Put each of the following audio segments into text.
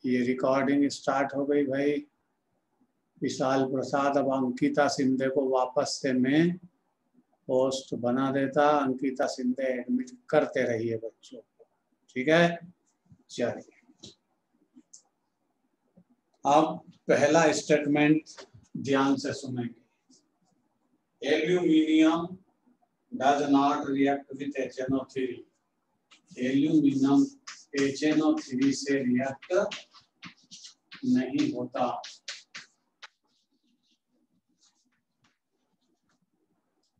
ये recording start हो गई भाई। विशाल प्रसाद, अब अंकिता सिंधे को वापस से मैं होस्ट बना देता। अंकिता सिंधे एडमिट करते रहिए बच्चों को, ठीक है। चलिए अब पहला स्टेटमेंट ध्यान से सुनेंगे। Aluminium does not react with HNO3। Aluminium HNO3 से रिएक्ट नहीं होता।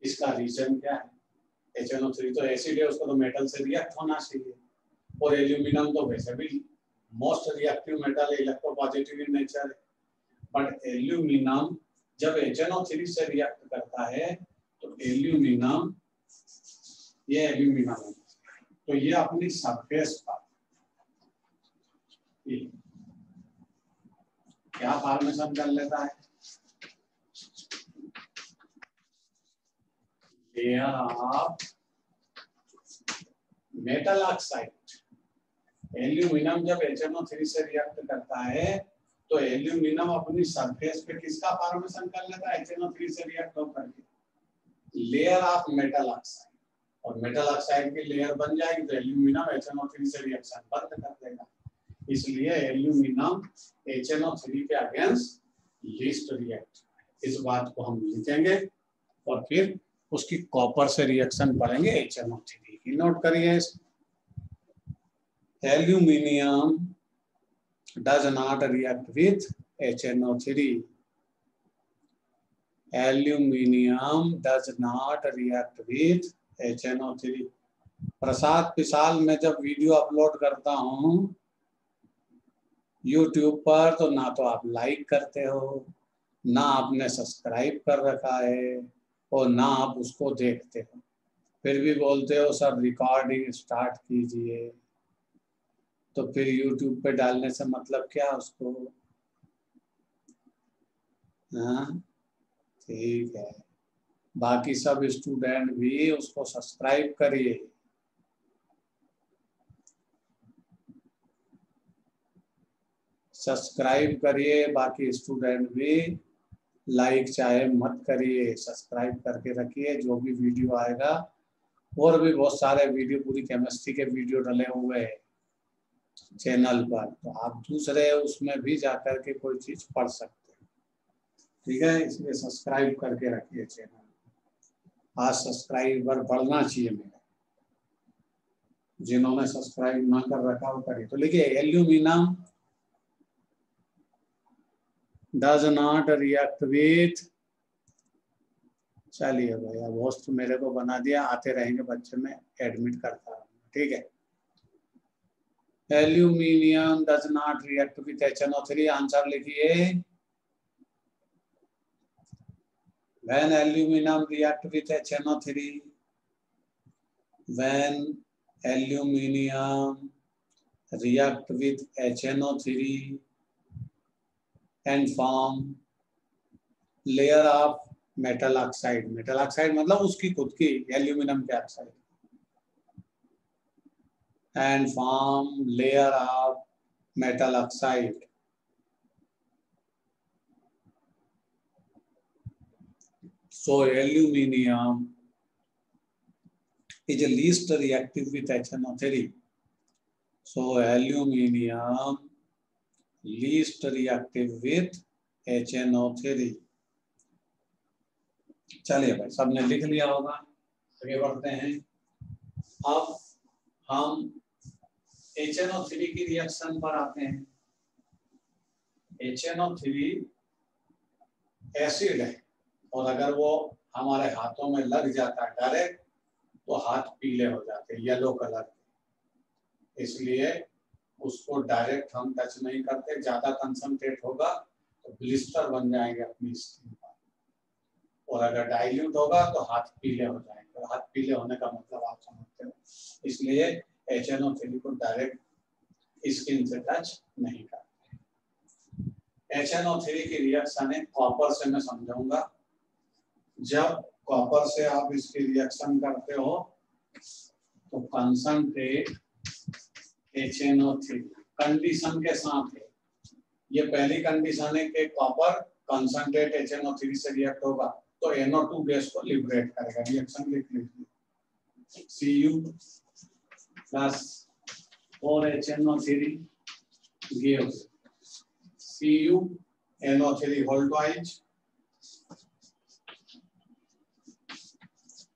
इसका रीजन क्या है? HNO3 तो एसिड है, उसको तो मेटल से रिएक्ट होना चाहिए, और एल्यूमिनियम तो वैसे भी मोस्ट रिएक्टिव मेटल है, इलेक्ट्रोपॉजिटिव इन नेचर है। बट एल्यूमिनियम जब HNO3 से रिएक्ट करता है तो एल्यूमिनियम, ये एल्यूमिनियम है, तो ये अपनी सरफेस पर क्या फॉर्मेशन कर लेता है? Layer of metal oxide. Aluminium जब HNO3 से रिएक्ट करता है तो एल्यूमिनियम अपनी सरफेस पे किसका फॉर्मेशन कर लेता है? HNO3 से रिएक्ट होकर के लेयर ऑफ मेटल ऑक्साइड, और मेटल ऑक्साइड की लेयर बन जाएगी तो एल्यूमिनियम HNO3 से रिएक्शन बंद कर देगा। इसलिए एल्यूमिनियम HNO3 के अगेंस्ट लीस्ट रिएक्ट। इस बात को हम लिखेंगे और फिर उसकी कॉपर से रिएक्शन पढ़ेंगे HNO3 की। नोट करिए, aluminium does not react with HNO3। Aluminium does not react with HNO3। प्रसाद पिसाल में जब वीडियो अपलोड करता हूँ YouTube पर, तो ना तो आप लाइक करते हो, ना आपने सब्सक्राइब कर रखा है, और ना आप उसको देखते हो, फिर भी बोलते हो सर रिकॉर्डिंग स्टार्ट कीजिए। तो फिर YouTube पे डालने से मतलब क्या उसको? हाँ ठीक है, बाकी सब स्टूडेंट भी उसको सब्सक्राइब करिए। सब्सक्राइब करिए, बाकी स्टूडेंट भी लाइक चाहे मत करिए, सब्सक्राइब करके रखिए। जो भी वीडियो आएगा, और भी बहुत सारे वीडियो, पूरी केमिस्ट्री के वीडियो डले हुए हैं चैनल पर, तो आप दूसरे उसमें भी जाकर के कोई चीज पढ़ सकते हैं, ठीक है। इसलिए सब्सक्राइब करके रखिए चैनल। आज सब्सक्राइबर बढ़ना चाहिए मेरा, जिन्होंने सब्सक्राइब ना कर रखा वो करिए। तो लिखिए aluminium does not react with, चलिए भाई अब होस्ट मेरे को बना दिया, आते रहेंगे बच्चे, में एडमिट करता हूँ, ठीक है। Aluminium does not react with HNO3। Answer लिखिए, when aluminum react with HNO3, when aluminum react with HNO3 and form layer of metal oxide। Metal oxide मतलब उसकी खुद की एल्यूमिनियम के oxide, and form layer of metal oxide। So aluminum is least reactive with HNO3. So aluminum least reactive with HNO3। चलिए भाई, सबने लिख लिया होगा, आगे बढ़ते हैं। अब हम HNO3 की रिएक्शन पर आते हैं। HNO3 एसिड है, और अगर वो हमारे हाथों में लग जाता है डायरेक्ट, तो हाथ पीले हो जाते हैं, येलो कलर के। इसलिए उसको डायरेक्ट हम टच नहीं करते, ज्यादा कंसंट्रेट होगा तो ब्लिस्टर बन जाएंगे अपनी स्किन पर, और अगर डाइल्यूट होगा तो हाथ पीले हो जाएंगे। हाथ पीले होने का मतलब आप समझते हो। इसलिए HNO3 को डायरेक्ट स्किन से टच नहीं करते। HNO3 की रिएक्शन है कॉपर से, मैं समझाऊंगा। जब कॉपर से आप इसकी रिएक्शन करते हो तो कंसंट्रेट HNO3 कंडीशन के साथ है, ये पहली कंडीशन है कि कॉपर कंसंट्रेट HNO3 से रिएक्ट होगा तो NO2 गैस को लिबरेट करेगा। रिएक्शन लिख लीजिए, Cu plus 4HNO3 gives CuNO3 whole twice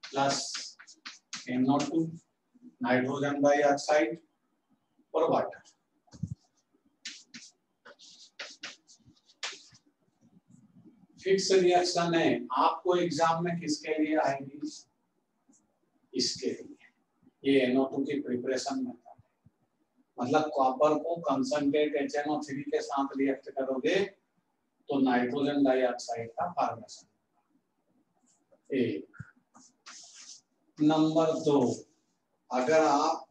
plus NO2 nitrogen dioxide और वाटर। फिक्स रिएक्शन है, आपको एग्जाम में किसके लिए आएगी? इसके लिए। ये NO2 की प्रिपरेशन मेथड है, मतलब कॉपर को कंसंट्रेट HNO3 के साथ रिएक्ट करोगे तो नाइट्रोजन डाइऑक्साइड का फॉर्मेशन। एक नंबर 2, अगर आप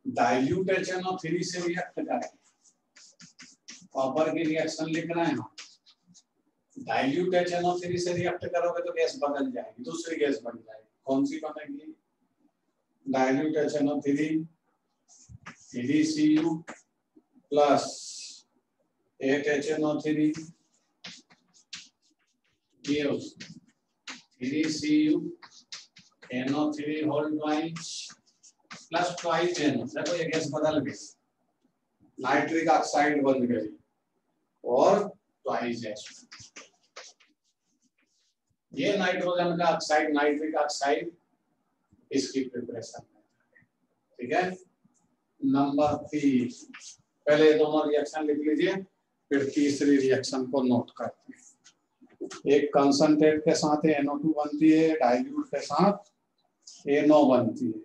डाइल्यूट HNO3 से रिएक्ट करें, कॉपर की रिएक्शन लिख रहे हैं, डाइल्यूट HNO3 से रिएक्ट करोगे तो गैस बदल जाएगी, दूसरी गैस बन जाएगी। कौन सी बनेगी? Dilute HNO3 3Cu plus 8HNO3 gives 3Cu NO3 whole twice plus twice NO। देखो ये गैस बदल गई, नाइट्रिक ऑक्साइड बन गई और ट्वाइस H। ये नाइट्रोजन का ऑक्साइड, नाइट्रिक ऑक्साइड, इसकी प्रिपरेशन। ठीक है। नंबर 3, पहले दोनों रिएक्शन लिख लीजिए, फिर तीसरी रिएक्शन को नोट करते हैं। एक कंसंट्रेट के साथ NO2 बनती है, डाइल्यूट के साथ NO बनती है।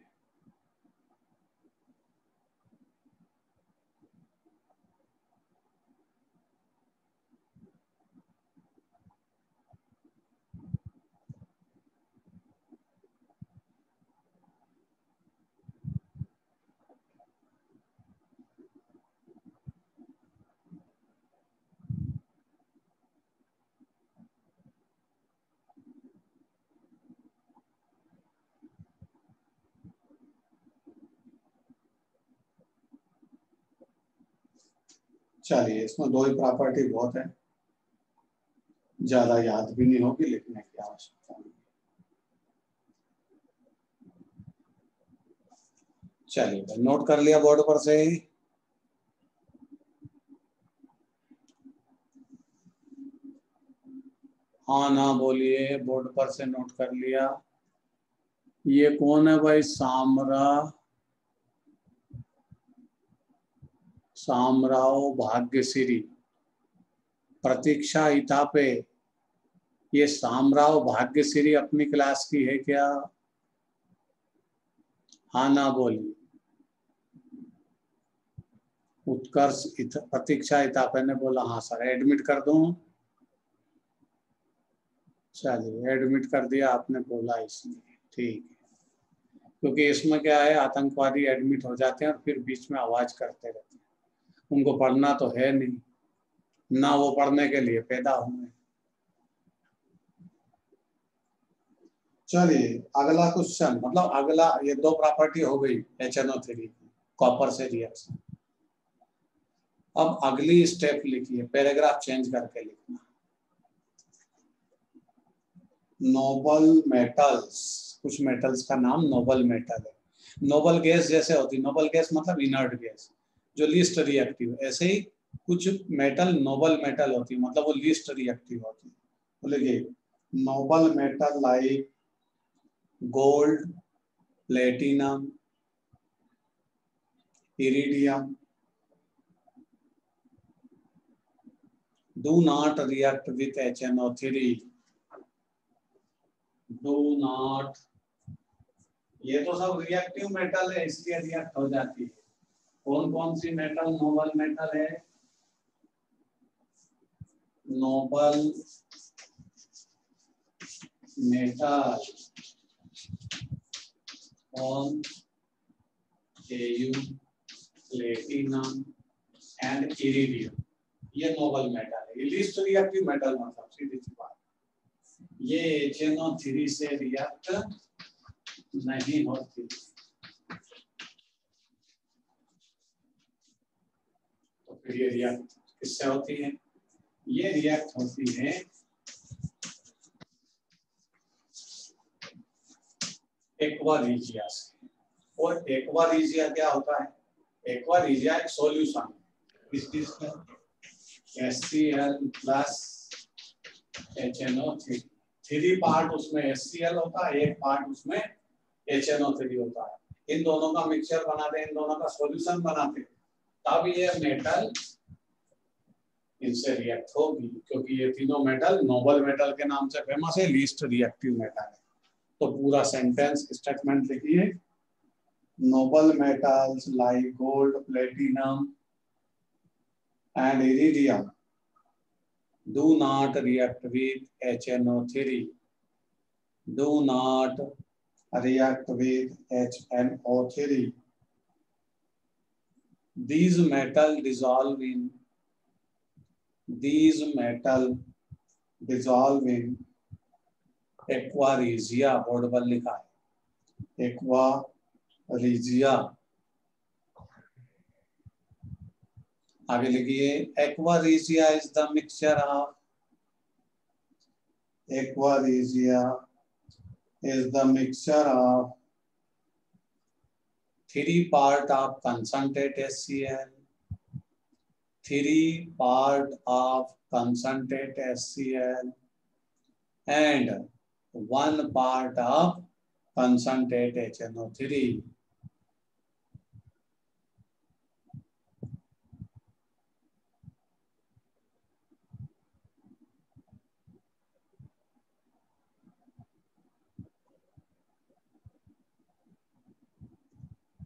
चलिए, इसमें दो ही प्रॉपर्टी बहुत है, ज्यादा याद भी नहीं होगी, लिखने की आवश्यकता नहीं। चलिए, नोट कर लिया बोर्ड पर से ही। हाँ ना बोलिए, बोर्ड पर से नोट कर लिया। ये कौन है भाई? सामराव भाग्यश्री, प्रतीक्षा इतापे। ये सामराव भाग्यश्री अपनी क्लास की है क्या? हाँ ना बोलिए। उत्कर्ष प्रतीक्षा इतापे ने बोला हाँ सर। एडमिट कर दूं? चलिए, एडमिट कर दिया, आपने बोला इसलिए ठीक है। क्योंकि इसमें क्या है, आतंकवादी एडमिट हो जाते हैं और फिर बीच में आवाज करते रहते हैं, उनको पढ़ना तो है नहीं ना, वो पढ़ने के लिए पैदा हुए। चलिए, अगला क्वेश्चन, मतलब अगला, ये दो प्रॉपर्टी हो गई HNO3 की, कॉपर से रिएक्शन। अब अगली स्टेप लिखिए, पैराग्राफ चेंज करके लिखना। नोबल मेटल्स, कुछ मेटल्स का नाम नोबल मेटल है। नोबल गैस जैसे होती, नोबल गैस मतलब इनर्ट गैस जो लीस्ट रिएक्टिव, ऐसे ही कुछ मेटल नोबल मेटल होती है, मतलब वो लीस्ट रिएक्टिव होती है। बोलिए, Nobel metal like gold, platinum, iridium do not react with HNO3, do not, ये तो सब रिएक्टिव मेटल है इसलिए रिएक्ट हो जाती है। कौन कौन सी मेटल नोबल मेटल है? Nobel metal on Au, platinum and iridium, ये नोबल मेटल है। ये लीस्ट रिएक्टिव मेटल, मतलब सीधी सी बात, ये HNO3 से रिएक्ट नहीं होती। तो फिर ये रिएक्ट किससे होती है? ये रिएक्ट होती है एक्वा रीजिया से। और एक्वा रीजिया क्या होता है? एक्वा रीजिया एक सॉल्यूशन किस चीज का? HCl plus HNO3। 3 पार्ट उसमें HCl होता है, 1 पार्ट उसमें HNO3 होता है। इन दोनों का मिक्सचर बनाते हैं, इन दोनों का सॉल्यूशन बनाते हैं, तब ये मेटल इनसे रिएक्ट होगी, क्योंकि ये तीनों मेटल नोबल मेटल के नाम से फेमस है, लीस्ट रिएक्टिव मेटल है। तो पूरा सेंटेंस स्टेटमेंट लिखिए, noble metals like gold, platinum and iridium do not react with HNO3. Do not react with HNO3. These metal dissolve in aqua regia. Board पर लिखा है aqua regia। आगे लिखिए, aqua regia is the mixture of three part of concentrate HCl, 3 part of concentrate HCl and 1 part of concentrate HNO3.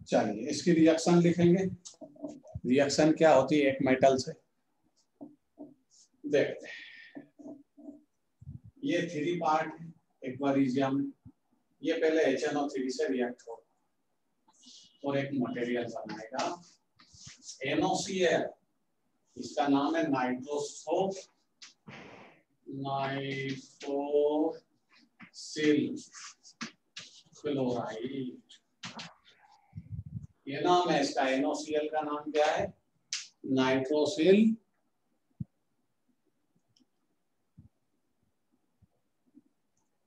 चलिए इसकी reaction लिखेंगे। Reaction क्या होती है एक मेटल से, देखते हैं। ये 3 पार्ट है एक्वा रीजिया में। ये पहले HNO3 से रिएक्ट होगा और एक मटेरियल बनाएगा NOCl। इसका नाम है नाइट्रोसिल क्लोराइड। ये नाम है इसका। NOCl का नाम क्या है? Nitrosyl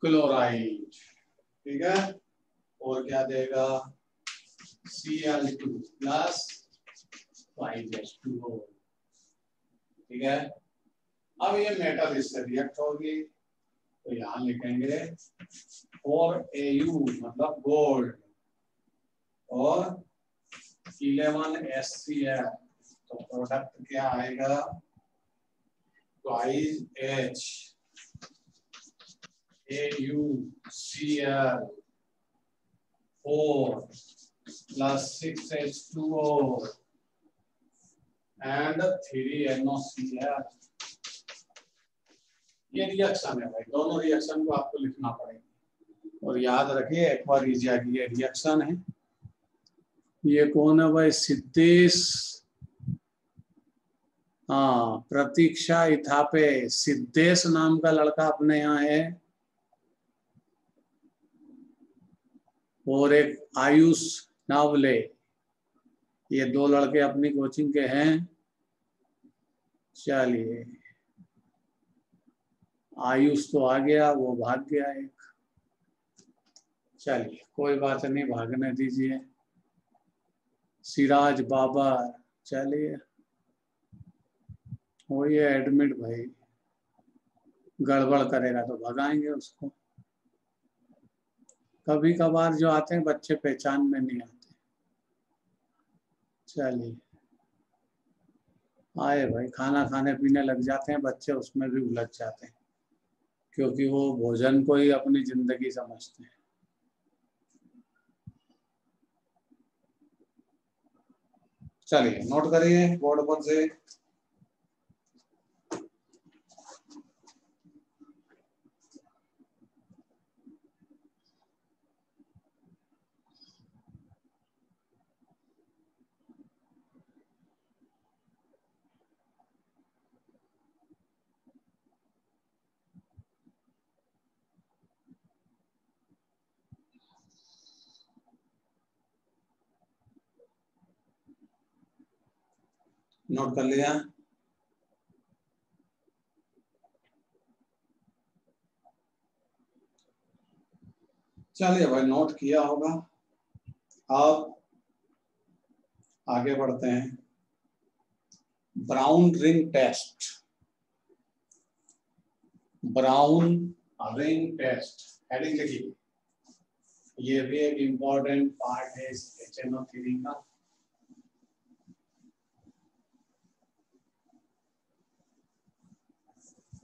chloride. ठीक है, और क्या देगा? Cl2 plus 5H2O। ठीक है, अब ये मेटल इससे रिएक्ट होगी, तो यहां लिखेंगे 4Au मतलब गोल्ड और 11HCl। तो प्रोडक्ट क्या आएगा? 2H AuCl 4 plus 6H2O and 3NOCl। ये रिएक्शन है भाई, दोनों रिएक्शन को आपको लिखना पड़ेगा। और याद रखिए एक्वा रीजिया की ये रिएक्शन है। ये कौन है भाई? सिद्धेश, हाँ, प्रतीक्षा इथापे। सिद्धेश नाम का लड़का अपने यहाँ है, और एक आयुष नावले। ये 2 लड़के अपनी कोचिंग के हैं। चलिए, आयुष तो आ गया, वो भाग गया एक। चलिए कोई बात नहीं, भागने दीजिए। सिराज बाबा, चलिए वो ये एडमिट भाई, गड़बड़ करेगा तो भगाएंगे उसको। कभी कभार जो आते हैं बच्चे पहचान में नहीं आते। चलिए आए भाई, खाना खाने पीने लग जाते हैं बच्चे, उसमें भी उलझ जाते हैं, क्योंकि वो भोजन को ही अपनी जिंदगी समझते हैं। चलिए नोट करिए बोर्ड पर से। नोट कर लिया? चलिए भाई, नोट किया होगा। अब आगे बढ़ते हैं। Brown ring test, brown ring test heading लिखिए। ये भी एक इम्पोर्टेंट पार्ट है इस HNO3 का।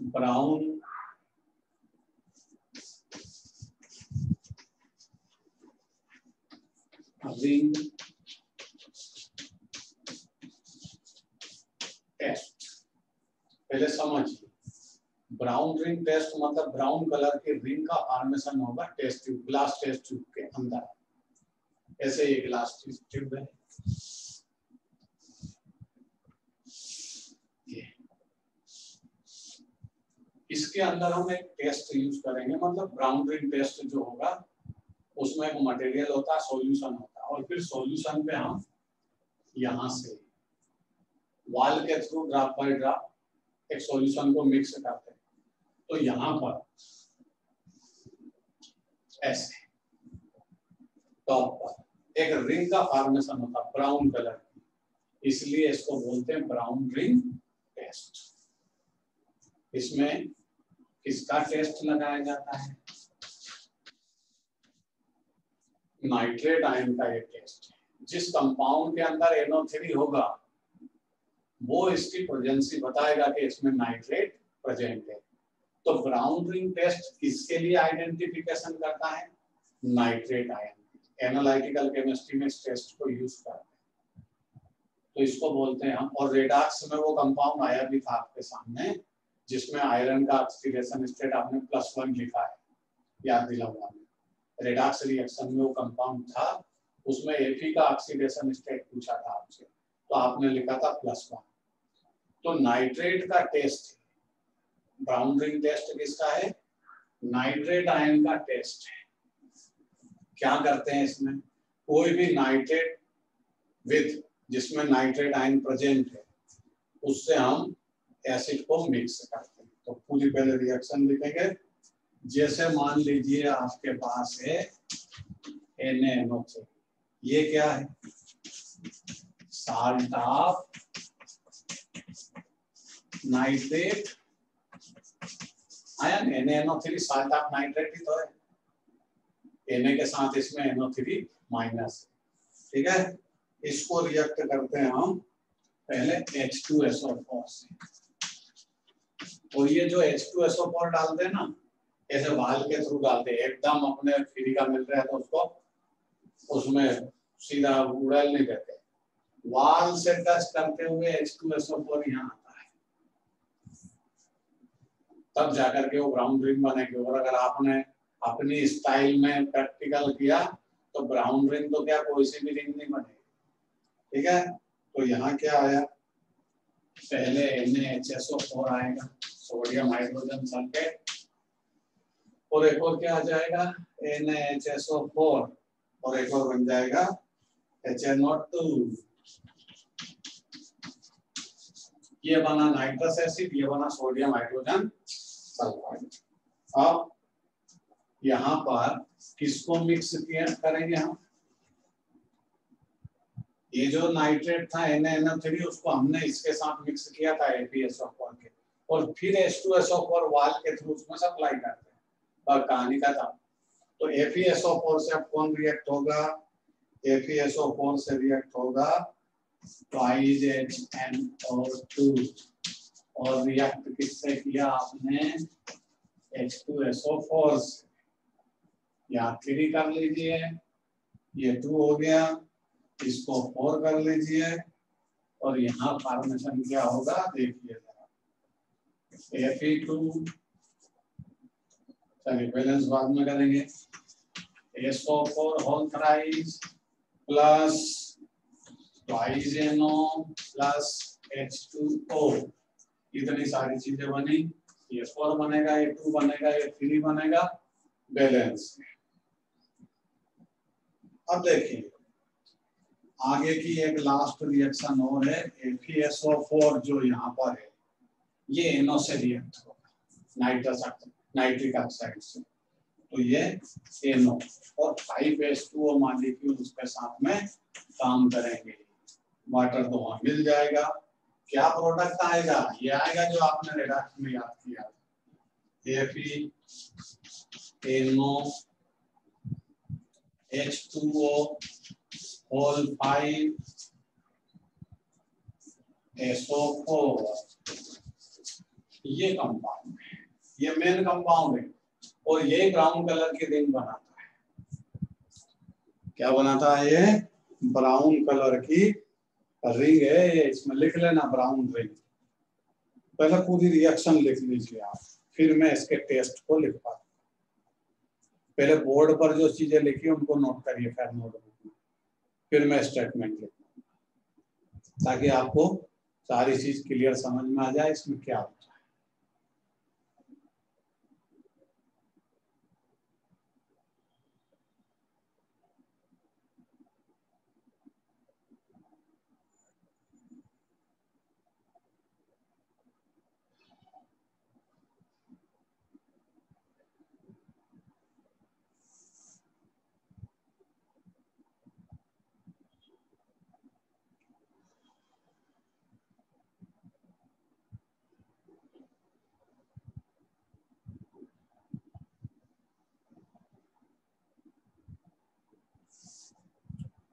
ब्राउन रिंग टेस्ट, पहले समझिए। ब्राउन रिंग टेस्ट मतलब ब्राउन कलर के रिंग का फॉर्मेशन होगा test tube, glass test tube के अंदर। ऐसे ये ग्लास टेस्ट ट्यूब है, इसके अंदर हम एक टेस्ट यूज करेंगे। मतलब ब्राउन रिंग टेस्ट जो होगा उसमें एक मटेरियल होता है, सॉल्यूशन होता है, और फिर सॉल्यूशन पे हम यहाँ से वाल के थ्रू ड्रॉप बाय ड्रॉप एक सॉल्यूशन को मिक्स करते हैं। तो यहाँ पर ऐसे टॉप पर एक रिंग का फॉर्मेशन होता है ब्राउन कलर की, इसलिए इसको बोलते हैं ब्राउन रिंग टेस्ट। इसमें किसका टेस्ट लगाया जाता है? नाइट्रेट आयन का ये टेस्ट है। जिस कंपाउंड के अंदर NO3 होगा वो इसकी प्रेजेंसी बताएगा कि इसमें नाइट्रेट प्रेजेंट है। तो ब्राउन रिंग टेस्ट किसके लिए आइडेंटिफिकेशन करता है? Nitrate ion. एनालिटिकल केमिस्ट्री में इस टेस्ट को यूज करते हैं, तो इसको बोलते हैं हम। और रेडॉक्स में वो कंपाउंड आया भी था आपके सामने, जिसमें आयरन का ऑक्सीडेशन स्टेट आपने +1 लिखा है, याद दिलाऊंगा मैं। रेडॉक्स रिएक्शन में वो कंपाउंड था, उसमें Fe का ऑक्सीडेशन स्टेट पूछा था आपसे, तो आपने लिखा था +1। तो नाइट्रेट का टेस्ट, ब्राउन रिंग टेस्ट किसका है? नाइट्रेट आयन का टेस्ट है। क्या करते हैं इसमें? कोई भी नाइट्रेट विद जिसमें नाइट्रेट आयन प्रेजेंट है उससे हम एसिड को मिक्स करते हैं। तो पूरी पहले रिएक्शन लिखेंगे। जैसे मान लीजिए आपके पास है NaNO3, ये क्या है? Salt of nitrate ion. NaNO3 salt of nitrate ही तो है, Na के साथ इसमें NO3 माइनस, ठीक है। इसको रिएक्ट करते हैं हम पहले H2SO4 से। और ये जो H2SO4 डालते हैं ना, ऐसे वाल के थ्रू डालते हैं, एकदम अपने फ्री का मिल रहा है तो उसको उसमें सीधा उड़ाल नहीं देते, वाल से टच करते हुए H2SO4 यहाँ आता है, तब जाकर के वो ब्राउन रिंग बनेगी। और अगर आपने अपनी स्टाइल में प्रैक्टिकल किया तो ब्राउन रिंग तो क्या कोई सी भी रिंग नहीं बनेगी, ठीक है। तो यहाँ क्या आया? पहले NaHSO4 आएगा, सोडियम हाइड्रोजन सल्फेट, और एक और क्या आ जाएगा? NaHSO4, और एक और बन जाएगा HNO2। ये बना नाइट्रस एसिड, ये बना सोडियम हाइड्रोजन सल्फाइड। अब यहाँ पर किसको मिक्स करेंगे हम? ये जो नाइट्रेट था NaNO3 उसको हमने इसके साथ मिक्स किया था FeSO4 के, और फिर H2SO4 वाल के थ्रू उसमें सप्लाई करते हैं। बस कहानी का था। तो FeSO4 से अब कौन रिएक्ट होगा? FeSO4 से रिएक्ट होगा HNO2, और रिएक्ट किससे किया आपने? H2SO4 से। यहाँ 3 कर लीजिए, ये 2 हो गया, इसको 4 कर लीजिए, और यहाँ फॉर्मेशन क्या होगा देखिए जरा, Fe2, चलिए बैलेंस बाद में करेंगे, SO4 whole thrice plus twice NO plus H2O, इतनी सारी चीजें बनी। ये 4 बनेगा, ये 2 बनेगा, ये 3 बनेगा, बैलेंस। अब देखिए आगे की एक लास्ट रिएक्शन और है, FeSO4 जो यहाँ पर है, ये NO से रिएक्ट होगा नाइट्रिक ऑक्साइड से। तो ये NO और 5H2O मॉलिक्यूल उसके साथ में काम करेंगे। वाटर तो वहां मिल जाएगा। क्या प्रोडक्ट आएगा? ये आएगा जो आपने रिडक्स में याद किया, FeNO H2O होल 5SO4। ये कंपाउंड है, ये मेन कंपाउंड है और ये ब्राउन कलर की रिंग बनाता है। क्या बनाता है? ये ब्राउन कलर की रिंग है। ये इसमें लिख लेना ब्राउन रिंग। पहले पूरी रिएक्शन लिख लीजिए आप, फिर मैं इसके टेस्ट को लिख पाऊँ। पहले बोर्ड पर जो चीजें लिखी उनको नोट करिए, फिर नोटबुक में, फिर मैं स्टेटमेंट लिखूँ ताकि आपको सारी चीज क्लियर समझ में आ जाए इसमें क्या होता है।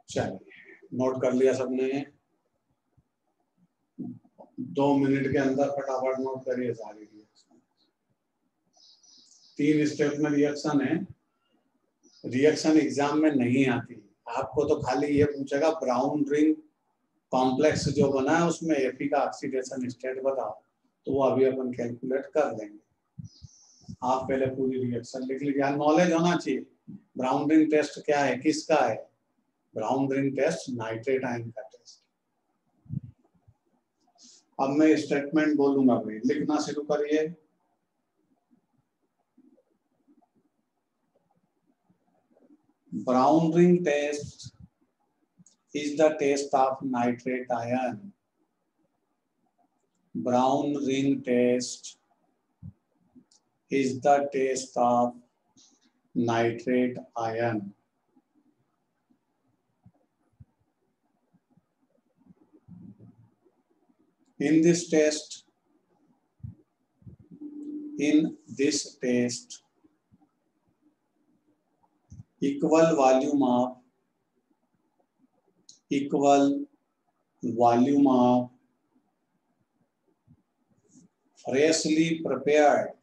चलिए, नोट कर लिया सबने? 2 मिनट के अंदर फटाफट नोट करिए सारी रिएक्शन। 3 स्टेप में रिएक्शन है। रिएक्शन एग्जाम में नहीं आती, आपको तो खाली ये पूछेगा ब्राउन रिंग कॉम्प्लेक्स जो बना है उसमें Fe का ऑक्सीडेशन स्टेट बताओ, तो वो अभी अपन कैलकुलेट कर लेंगे। आप पहले पूरी रिएक्शन लिख लीजिए, नॉलेज होना चाहिए। ब्राउन रिंग टेस्ट क्या है, किसका है? Brown ring test nitrate ion का टेस्ट। अब मैं स्टेटमेंट बोलूंगा भाई, लिखना शुरू करिए। Brown ring test is the test of nitrate ion. Brown ring test is the test of nitrate ion. In this test, equal volume of freshly prepared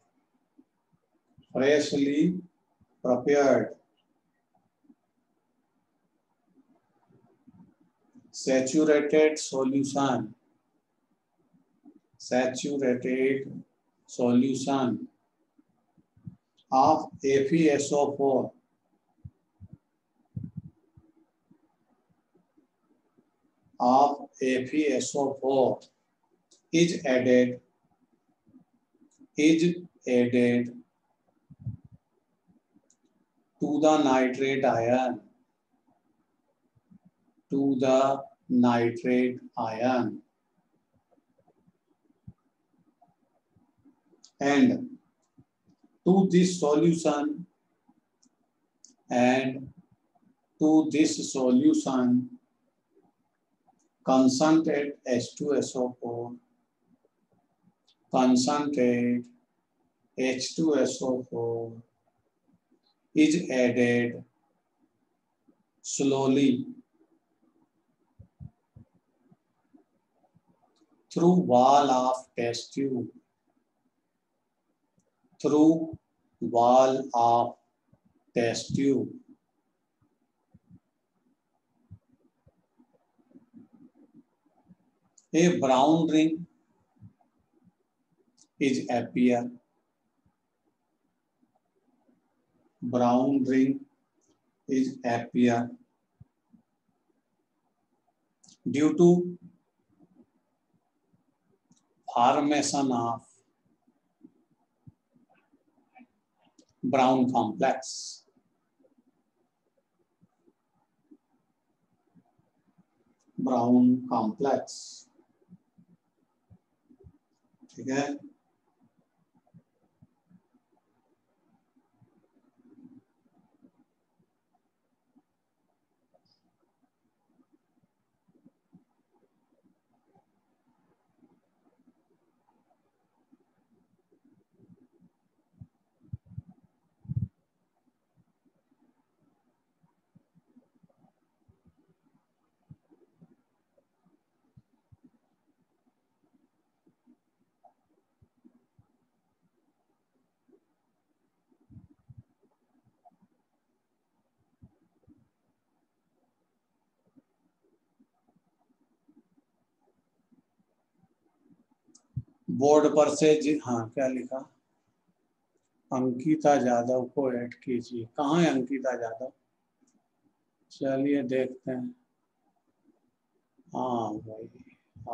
saturated solution of FeSO4 is added to the nitrate ion, and to this solution concentrate H2SO4 is added slowly through wall of test tube. A brown ring is appear. Brown ring is appear due to formation of brown complex. ठीक है? Board पर से हाँ क्या लिखा, अंकिता यादव को add कीजिए। कहाँ है अंकिता यादव? चलिए देखते हैं। हाँ भाई,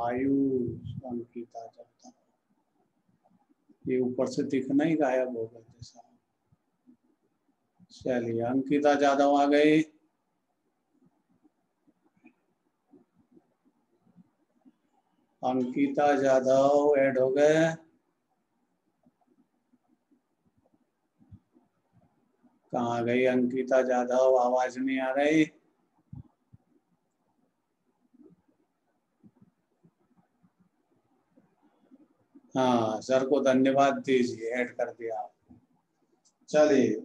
आयुष अंकिता यादव, ये ऊपर से दिखना ही गायब हो गया जैसा। चलिए अंकिता यादव आ गई। अंकिता यादव ऐड हो गए। कहाँ गई अंकिता यादव? आवाज नहीं आ रही। हाँ सर को धन्यवाद दीजिए, ऐड कर दिया आपको। चलिए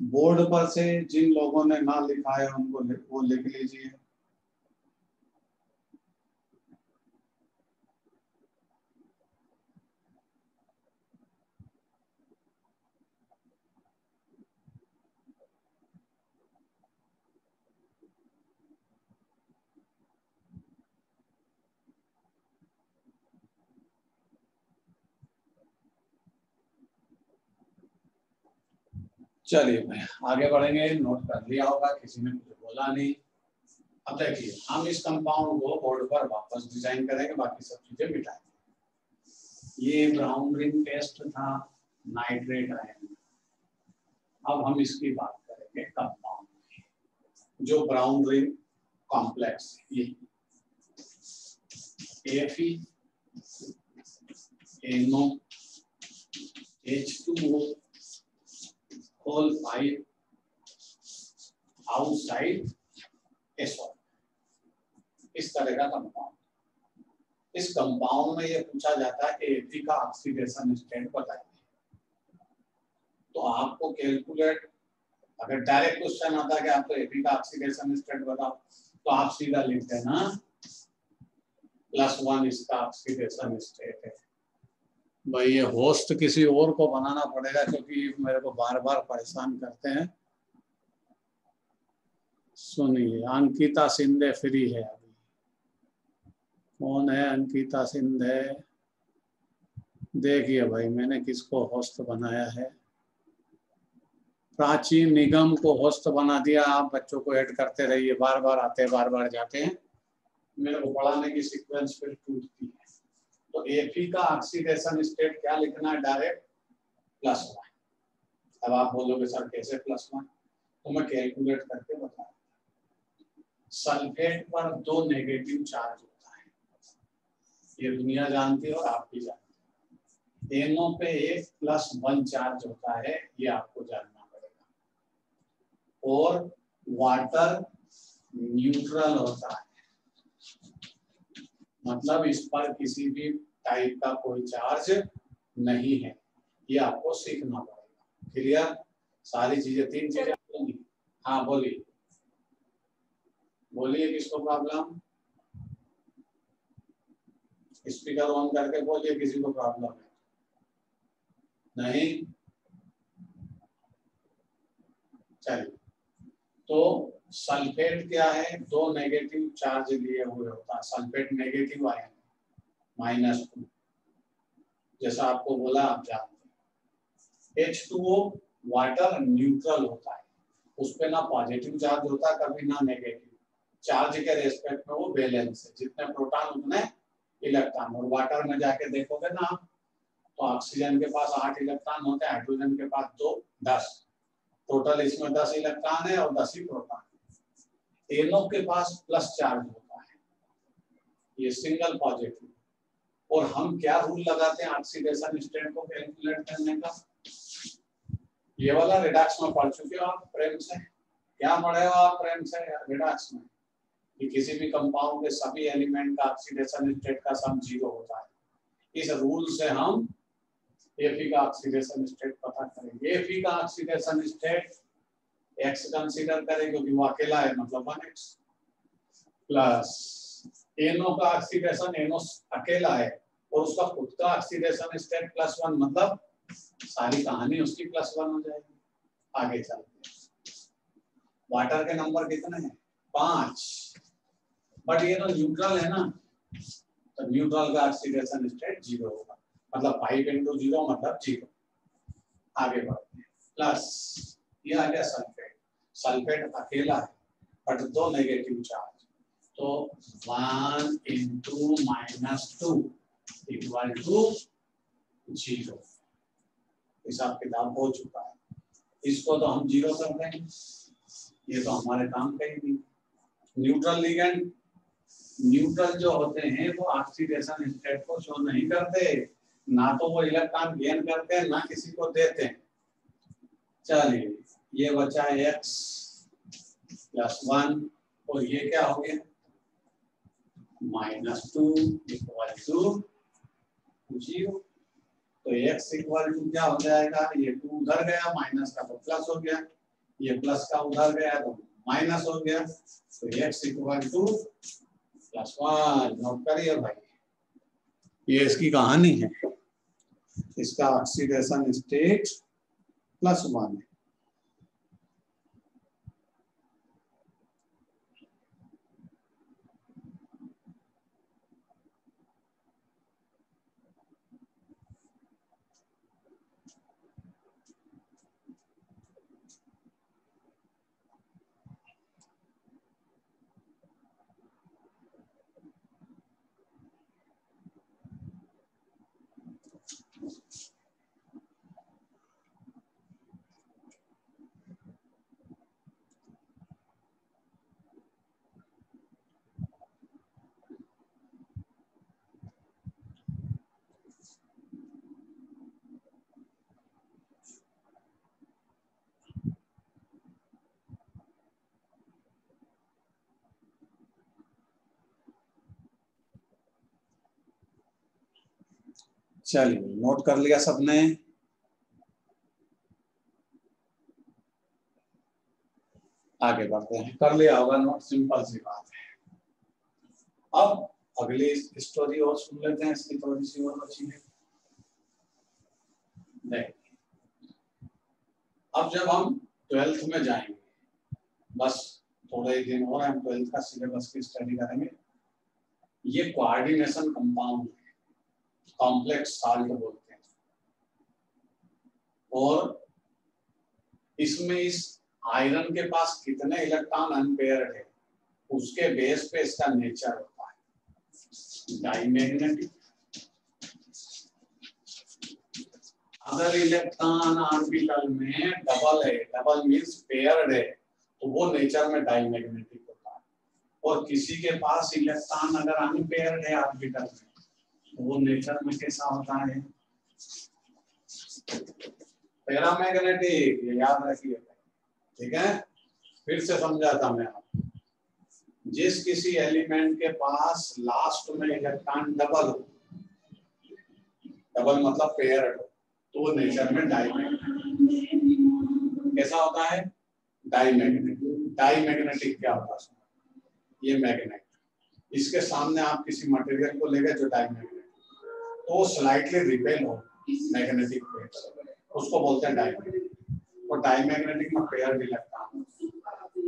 बोर्ड पर से जिन लोगों ने ना लिखा है उनको वो लिख लीजिए। चलिए मैं आगे बढ़ेंगे। नोट कर लिया होगा, किसी ने कुछ बोला नहीं। अब देखिए हम इस कंपाउंड को बोर्ड पर वापस डिजाइन करेंगे, बाकी सब चीजें मिटाएंगे। ये ब्राउन रिंग टेस्ट था, नाइट्रेट आयन। अब हम इसकी बात करेंगे कंपाउंड, जो ब्राउन रिंग कॉम्प्लेक्स, ये Fe, NO, H2O, whole 5 outside SO, इस तरह का कंपाउंड। इस कंपाउंड में ये पूछा जाता है कि Fe का ऑक्सीडेशन स्टेट बताइए। तो आपको कैलकुलेट, अगर डायरेक्ट क्वेश्चन आता है कि आपको Fe का ऑक्सीडेशन स्टेट बताओ, तो आप सीधा लिख देना +1 इसका ऑक्सीडेशन स्टेट है। भाई ये होस्ट किसी और को बनाना पड़ेगा, क्योंकि मेरे को बार बार परेशान करते हैं। सुनिए अंकिता सिंधे फ्री है अभी। कौन है अंकिता सिंधे? देखिए भाई मैंने किसको होस्ट बनाया है। प्राची निगम को होस्ट बना दिया। आप बच्चों को ऐड करते रहिए, बार बार आते हैं बार बार जाते हैं, मेरे को पढ़ाने की सीक्वेंस फिर टूटती है। तो Fe का ऑक्सीडेशन स्टेट क्या लिखना है? डायरेक्ट +1। अब आप बोलोगे सर कैसे +1? तो मैं कैलकुलेट करके बता रहा हूं। सल्फेट पर 2 नेगेटिव चार्ज होता है, ये दुनिया जानती है और आप भी जानते हैं। NO पे एक +1 चार्ज होता है, ये आपको जानना पड़ेगा। और वाटर न्यूट्रल होता है, मतलब इस पर किसी भी टाइप का कोई चार्ज नहीं है, ये आपको सीखना पड़ेगा। क्लियर? सारी चीजें, 3 चीजें होंगी। हाँ बोलिए, बोलिए किसको प्रॉब्लम? स्पीकर ऑन करके बोलिए किसी को प्रॉब्लम है। नहीं? चलिए, तो सल्फेट क्या है? 2 नेगेटिव चार्ज लिए हुए होता है। सल्फेट नेगेटिव आयन -2, जैसा आपको बोला आप जानते हैं। H2O वाटर न्यूट्रल होता है, उस पे ना पॉजिटिव चार्ज होता है कभी ना नेगेटिव। चार्ज के रेस्पेक्ट में वो बैलेंस है, जितने प्रोटॉन उतने इलेक्ट्रॉन। और वाटर में जाके देखोगे ना आप, तो ऑक्सीजन के पास 8 इलेक्ट्रॉन होते हैं, हाइड्रोजन के पास 2, 10। टोटल इसमें 10 इलेक्ट्रॉन है और 10 ही प्रोटॉन। NO के पास प्लस चार्ज होता है, ये सिंगल पॉजिटिव। और हम क्या रूल लगाते हैं ऑक्सीडेशन स्टेट को कैलकुलेट करने का? ये वाला रिडक्स में पढ़ चुके हो आप प्रेम से। क्या पढ़े हो आप प्रेम से रिडक्स में? कि किसी भी कंपाउंड के सभी एलिमेंट का ऑक्सीडेशन स्टेट का सम 0 होता है। इस रूल से हम Fe का ऑक्सीडेशन स्टेट पता करेंगे। Fe का ऑक्सीडेशन स्टेट X कंसीडर करें क्योंकि वो अकेला है, मतलब 1x, प्लस NO का ऑक्सीडेशन, NO अकेला है और उसका खुद का ऑक्सीडेशन स्टेट +1, मतलब सारी कहानी उसकी +1 हो जाएगी। आगे चलते हैं। वाटर के नंबर कितने हैं? 5, बट ये तो न्यूट्रल है ना, तो न्यूट्रल का ऑक्सीडेशन स्टेट 0 होगा। मतलब 5 × 0 मतलब 0। आगे बढ़ते हैं, प्लस ये आ गया सल्फेट। सल्फेट अकेला है बट 2 नेगेटिव चार्ज, तो 1 × -2 = 0। हिसाब किताब हो चुका है। इसको तो हम 0 कर देंगे, ये तो हमारे काम का ही नहीं। न्यूट्रल लिगेंड, न्यूट्रल जो होते हैं वो ऑक्सीडेशन स्टेट को शो नहीं करते, ना तो वो इलेक्ट्रॉन गेन करते हैं ना किसी को देते हैं। चलिए ये बचा x + 1 और ये क्या हो गया -2 = 0। तो x = क्या हो जाएगा, ये 2 उधर गया, माइनस का तो प्लस हो गया, ये प्लस का उधर गया तो माइनस हो गया, तो x = +1। नोट करिए भाई, ये इसकी कहानी है। इसका ऑक्सीडेशन स्टेट +1 है। चलिए नोट कर लिया सबने। आगे बढ़ते हैं, कर लिया होगा नोट, सिंपल सी बात है। अब अगली स्टोरी और सुन लेते हैं, इसकी थोड़ी सी और अच्छी है। अब जब हम 12th में जाएंगे, बस थोड़े ही दिन और हम 12th का सिलेबस की स्टडी करेंगे। ये कोऑर्डिनेशन कंपाउंड है, कॉम्प्लेक्स साल्ट बोलते हैं, और इसमें इस आयरन के पास कितने इलेक्ट्रॉन अनपेयर्ड है उसके बेस पे इसका नेचर होता है डाइमैग्नेटिक। अगर इलेक्ट्रॉन ऑर्बिटल में डबल है, डबल मींस पेयर्ड है, तो वो नेचर में डाइमैग्नेटिक होता है। और किसी के पास इलेक्ट्रॉन अगर अनपेयर्ड है ऑर्बिटल में, तो वो नेचर में कैसा होता है, पैरामैग्नेटिक। ये याद रखिए, ठीक है। फिर से समझाता मैं आपको, जिस किसी एलिमेंट के पास लास्ट में इलेक्ट्रॉन डबल हो, डबल मतलब पेयर्ड हो, तो वो नेचर में डाइमैग्नेटिक कैसा होता है, डाइमैग्नेटिक। डाइमैग्नेटिक क्या होता है, ये मैग्नेट, इसके सामने आप किसी मटेरियल को लेकर जो डाइमैग्नेटिक, तो वो स्लाइटली रिपेल हो मैग्नेटिक प्लेट, उसको बोलते हैं डाइमैग्नेटिक। और डाइमैग्नेटिक में पेयर्ड इलेक्ट्रॉन।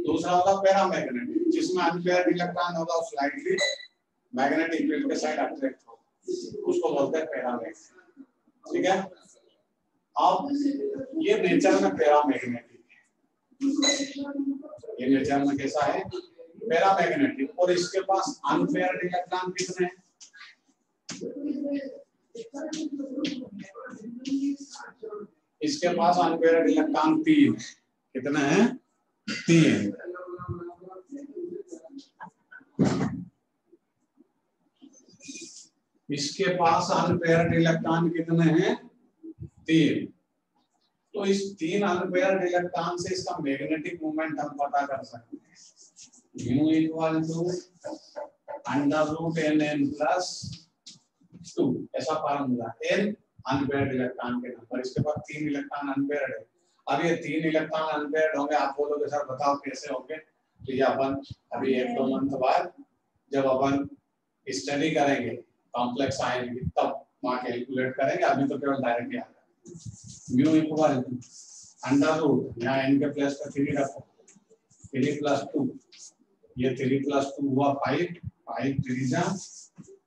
दूसरा होगा पैरामैग्नेटिक, जिसमें अनपेयर्ड इलेक्ट्रॉन होगा, वो स्लाइटली मैग्नेटिक फील्ड के साइड अट्रैक्ट हो, उसको बोलते हैं पैरामैग्नेटिक, ठीक है। अब ये नेचर में पैरामैग्नेटिक है, ये नेचर में कैसा है, पैरामैग्नेटिक। और इसके पास अनपेयर्ड इलेक्ट्रॉन कितने हैं, इसके पास अनपेयर्ड इलेक्ट्रॉन 3। कितने हैं, 3। इसके पास अनपेयर्ड इलेक्ट्रॉन कितने हैं, 3। तो इस 3 अनपेयर्ड इलेक्ट्रॉन से इसका मैग्नेटिक मोमेंट हम पता कर सकते हैं। म्यू इक्वल टू √nn+2, ऐसा फार्मूला। n अनपेयर्ड इलेक्ट्रॉन के नंबर, इसके पास 3 इलेक्ट्रॉन अनपेयर्ड है। अब ये 3 इलेक्ट्रॉन अनपेयर्ड होंगे, आप बोलोगे सर बताओ कैसे होंगे, तो ये अपन अभी 1-2 मंथ बाद जब अपन स्टडी करेंगे कॉम्प्लेक्स आयन की, तब वहां कैलकुलेट करेंगे। अभी तो केवल डायरेक्ट याद है। म्यू इक्वल टू √, यहाँ n के प्लेस पर 3 रखो, 3 + 2, ये 3 + 2 हुआ 5, 5 3 जा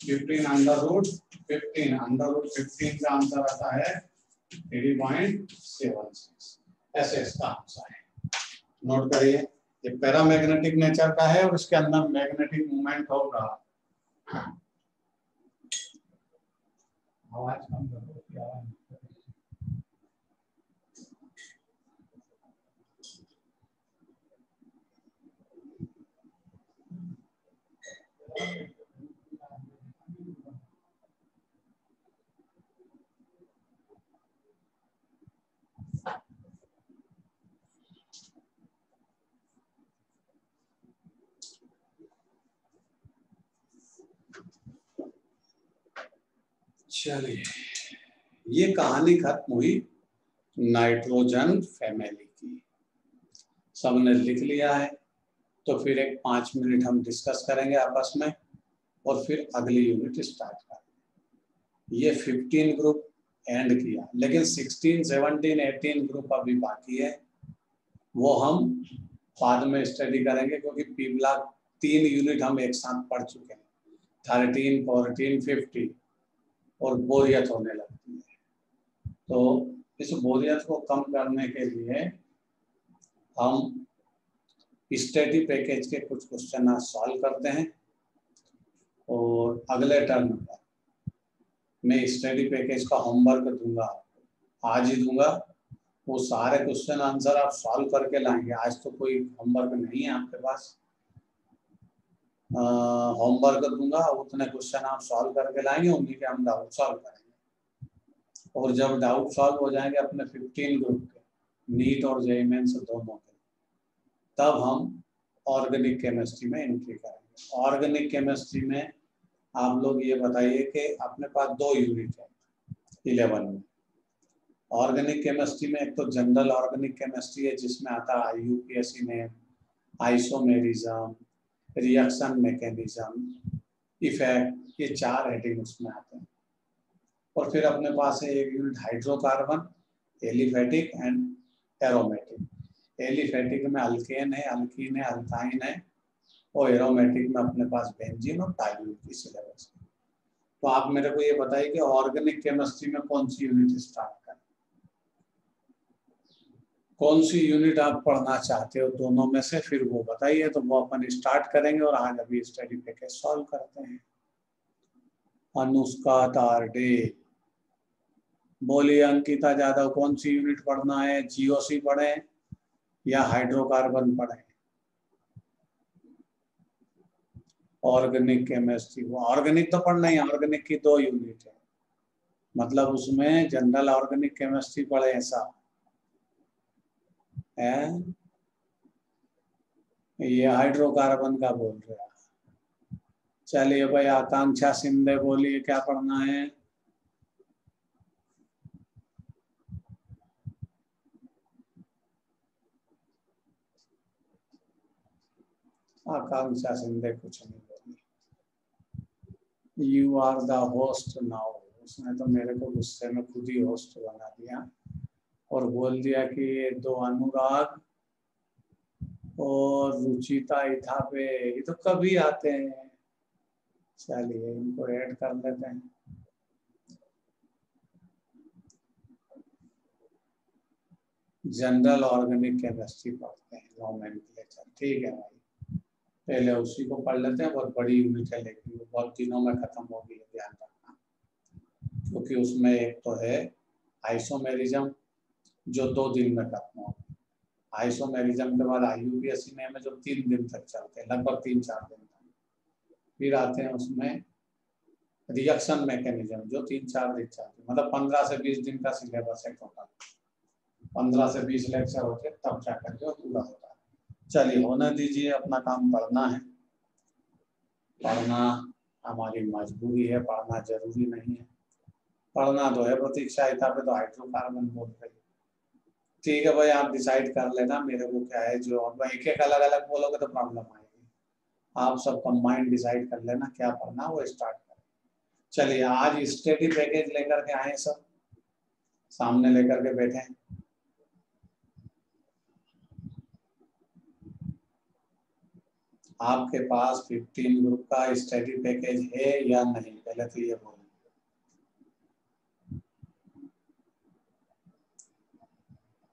15 अंडर रूट 15 का आंसर आता है 3.76। ऐसे इसका आंसर है। नोट करिए, ये पैरामैग्नेटिक नेचर का है और इसके अंदर मैग्नेटिक मूवमेंट होगा। आवाज कम करो, आवाज चलिए, ये कहानी खत्म हुई नाइट्रोजन फैमिली की। सबने लिख लिया है तो फिर एक 5 मिनट हम डिस्कस करेंगे आपस में और फिर अगली यूनिट स्टार्ट करेंगे। ये 15 ग्रुप एंड किया, लेकिन 16, 17, 18 ग्रुप अभी बाकी है, वो हम बाद में स्टडी करेंगे क्योंकि पी ब्लॉक 3 यूनिट हम एक साथ पढ़ चुके हैं, 13, 14, 15 और बोरियत होने लगती है। तो इस बोरियत को कम करने के लिए हम स्टडी पैकेज के कुछ क्वेश्चन आज सॉल्व करते हैं और अगले टर्म पर मैं स्टडी पैकेज का होमवर्क दूंगा, आज ही दूंगा। वो सारे क्वेश्चन आंसर आप सॉल्व करके लाएंगे। आज तो कोई होमवर्क नहीं है आपके पास, होमवर्क दूंगा, उतने क्वेश्चन आप सॉल्व करके लाएंगे, उन्हीं के हम डाउट सॉल्व करेंगे। और जब डाउट सॉल्व हो जाएंगे अपने 15 ग्रुप के, नीट और जेईई मेंस दोनों के, तब हम ऑर्गेनिक केमिस्ट्री में एंट्री करेंगे। ऑर्गेनिक केमिस्ट्री में आप लोग ये बताइए कि अपने पास 2 यूनिट है 11 में। ऑर्गेनिक केमिस्ट्री में एक तो जनरल ऑर्गेनिक केमिस्ट्री है जिसमें आता है यूपीएससी में आइसोमेरिज्म, रिएक्शन मैकेनिज्म, इफेक्ट, ये 4 हेडिंग उसमें आते हैं। और फिर अपने पास है एक unit hydrocarbon, aliphatic and aromatic. Aliphatic में अल्केन है, अल्कीन है, अल्काइन है, और एरोमेटिक में अपने पास बेंजीन और टाइल्यून की सिलेबस है। तो आप मेरे को ये बताइए कि ऑर्गेनिक केमिस्ट्री में कौन सी यूनिट स्टार्ट करें, कौन सी यूनिट आप पढ़ना चाहते हो दोनों में से, फिर वो बताइए तो वो अपन स्टार्ट करेंगे। और आज अभी स्टडी पैकेज सॉल्व करते हैं। अनुष्का तारडे बोलिए, अंकिता यादव कौन सी यूनिट पढ़ना है, जीओसी पढ़े या हाइड्रोकार्बन पढ़े? ऑर्गेनिक केमिस्ट्री, वो ऑर्गेनिक तो पढ़ना ही, ऑर्गेनिक की 2 यूनिट है, मतलब उसमें जनरल ऑर्गेनिक केमिस्ट्री पढ़े ऐसा है। ये हाइड्रोकार्बन का बोल रहे हैं। चलिए भाई, आकांक्षा सिंधे बोलिए क्या पढ़ना है? आकांक्षा सिंधे कुछ नहीं बोली। You are the host now, उसने तो मेरे को गुस्से में खुद ही होस्ट बना दिया और बोल दिया कि ये 2 अनुराग और रुचिता इथापे ये तो कभी आते हैं। चलिए इनको ऐड कर लेते हैं। जनरल ऑर्गेनिक केमिस्ट्री पढ़ते हैं, नोमेनक्लेचर, ठीक है भाई, पहले उसी को पढ़ लेते हैं। बहुत बड़ी यूनिट है लेकिन वो बहुत दिनों में खत्म होगी, ध्यान रखना, क्योंकि उसमें एक तो है आइसोमेरिज्म जो 2 दिन में खत्म होगी। आइसोमेरिज्म के बाद आईयूपीएससी में जो 3 दिन तक चलते हैं, लगभग 3-4 दिन तक। फिर आते हैं उसमें रिएक्शन मैकेनिज्म जो 3-4 दिन चलते हैं, मतलब 15 से 20 दिन का सिलेबस है टोटल। 15 से 20 लेक्चर होते हैं तब जा करके पूरा होता है। चलिए होने दीजिए, अपना काम पढ़ना है। पढ़ना हमारी मजबूरी है, पढ़ना जरूरी नहीं है, पढ़ना तो है। प्रतीक्षा इथापे तो हाइड्रोकार्बन बोल रही, ठीक है भाई, आप डिसाइड कर लेना। मेरे को क्या है, जो अब एक एक अलग अलग बोलोगे तो प्रॉब्लम आएगी। आप सब कंबाइंड डिसाइड कर लेना क्या पढ़ना, वो स्टार्ट करें। चलिए आज स्टडी पैकेज लेकर के आए, सब सामने लेकर के बैठे हैं। आपके पास 15 ग्रुप का स्टडी पैकेज है या नहीं, पहले तो ये बोलो।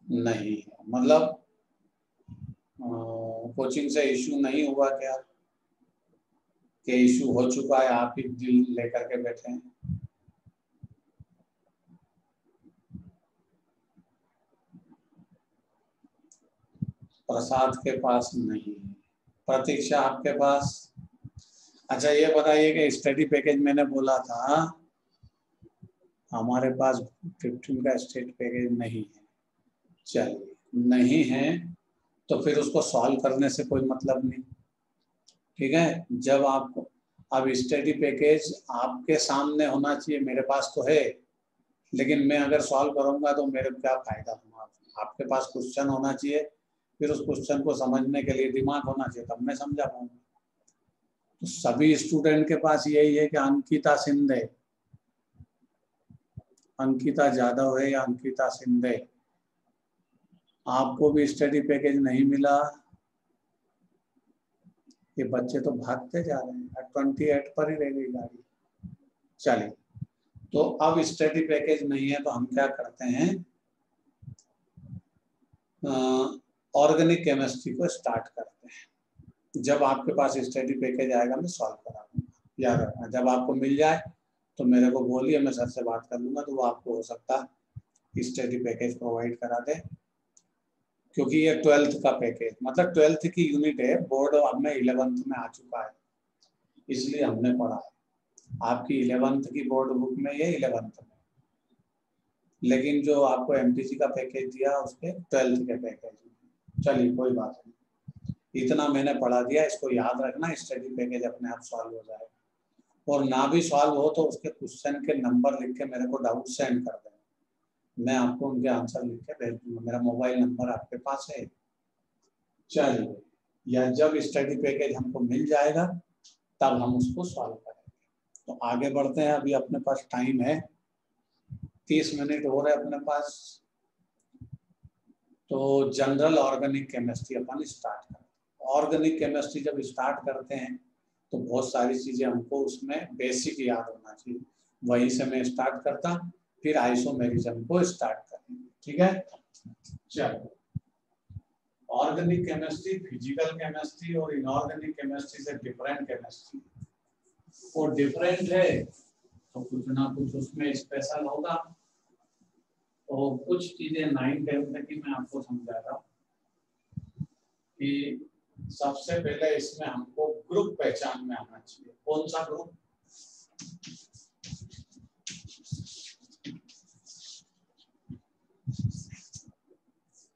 नहीं, मतलब कोचिंग से इशू नहीं हुआ क्या, कि इशू हो चुका है, आप ही दिल लेकर के बैठे हैं? प्रसाद के पास नहीं, प्रतीक्षा आपके पास? अच्छा ये बताइए कि स्टडी पैकेज मैंने बोला था हमारे पास 15 का स्टडी पैकेज नहीं है। चलिए नहीं है तो फिर उसको सॉल्व करने से कोई मतलब नहीं, ठीक है। जब आपको अब स्टडी पैकेज आपके सामने होना चाहिए, मेरे पास तो है, लेकिन मैं अगर सॉल्व करूंगा तो मेरे क्या फायदा होगा? आपके पास क्वेश्चन होना चाहिए, फिर उस क्वेश्चन को समझने के लिए दिमाग होना चाहिए, तब मैं समझा पाऊंगा। तो सभी स्टूडेंट के पास यही है कि अंकिता सिंधे, अंकिता जादव है या अंकिता सिंधे। आपको भी स्टडी पैकेज नहीं मिला, ये बच्चे तो भागते जा रहे हैं, 28 पर ही रह गई गाड़ी। चलिए, तो अब स्टडी पैकेज नहीं है तो हम क्या करते हैं, ऑर्गेनिक केमिस्ट्री को स्टार्ट करते हैं। जब आपके पास स्टडी पैकेज आएगा मैं सॉल्व करा दूंगा, याद रखना। जब आपको मिल जाए तो मेरे को बोलिए, मैं सर से बात कर लूंगा, तो वो आपको हो सकता है स्टडी पैकेज प्रोवाइड करा दे, क्योंकि ये 12th का पैकेज, मतलब 12th की यूनिट है। बोर्ड अब में 11th में आ चुका है, इसलिए हमने पढ़ा है। आपकी 11th की बोर्ड बुक में ये 11th में, लेकिन जो आपको एमटीसी का पैकेज दिया उसके 12th के पैकेज में। चलिए कोई बात नहीं, इतना मैंने पढ़ा दिया, इसको याद रखना, स्टडी पैकेज अपने आप सॉल्व हो जाएगा। और ना भी सॉल्व हो तो उसके क्वेश्चन के नंबर लिख के मेरे को डाउट सेंड कर देना, मैं आपको उनके आंसर लिख के भेज दूंगा, मेरा मोबाइल नंबर आपके पास है। चलिए, या जब स्टडी पैकेज हमको मिल जाएगा तब हम उसको सॉल्व करेंगे। तो आगे बढ़ते हैं, अभी अपने पास टाइम है, 30 मिनट हो रहे अपने पास। तो जनरल ऑर्गेनिक केमिस्ट्री अपन स्टार्ट करते हैं। ऑर्गेनिक केमिस्ट्री जब स्टार्ट करते हैं तो बहुत सारी चीजें हमको उसमें बेसिक याद होना चाहिए, वहीं से मैं स्टार्ट करता, फिर आइसोमेरिज्म को स्टार्ट करेंगे, ठीक है। चलो, ऑर्गेनिक केमिस्ट्री फिजिकल केमिस्ट्री और इनऑर्गेनिक केमिस्ट्री से डिफरेंट केमिस्ट्री, और डिफरेंट है तो कुछ ना कुछ उसमें स्पेशल होगा। तो कुछ चीजें 9th 10th की मैं आपको समझा रहा हूँ कि सबसे पहले इसमें हमको ग्रुप पहचान में आना चाहिए। कौन सा ग्रुप?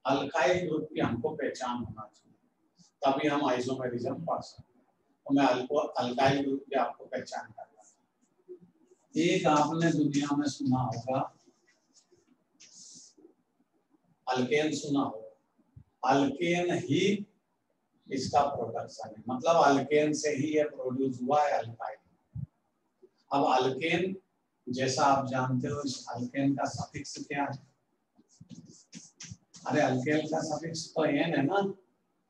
अल्काइल ग्रुप की हमको पहचान होना चाहिए, तभी हम आइसोमेरिज्म पढ़ सकते हैं। तो मैं अल्काइल ग्रुप की आपको पहचान करना। एक आपने दुनिया में सुना होगा, अल्केन सुना होगा, अल्केन ही इसका प्रोडक्शन है, मतलब अल्केन से ही ये प्रोड्यूस हुआ है अल्काइल। अब अल्केन जैसा आप जानते हो, इस अल्केन का सफिक्स क्या है? अरे अल्केन का सफिक्स तो एन है ना,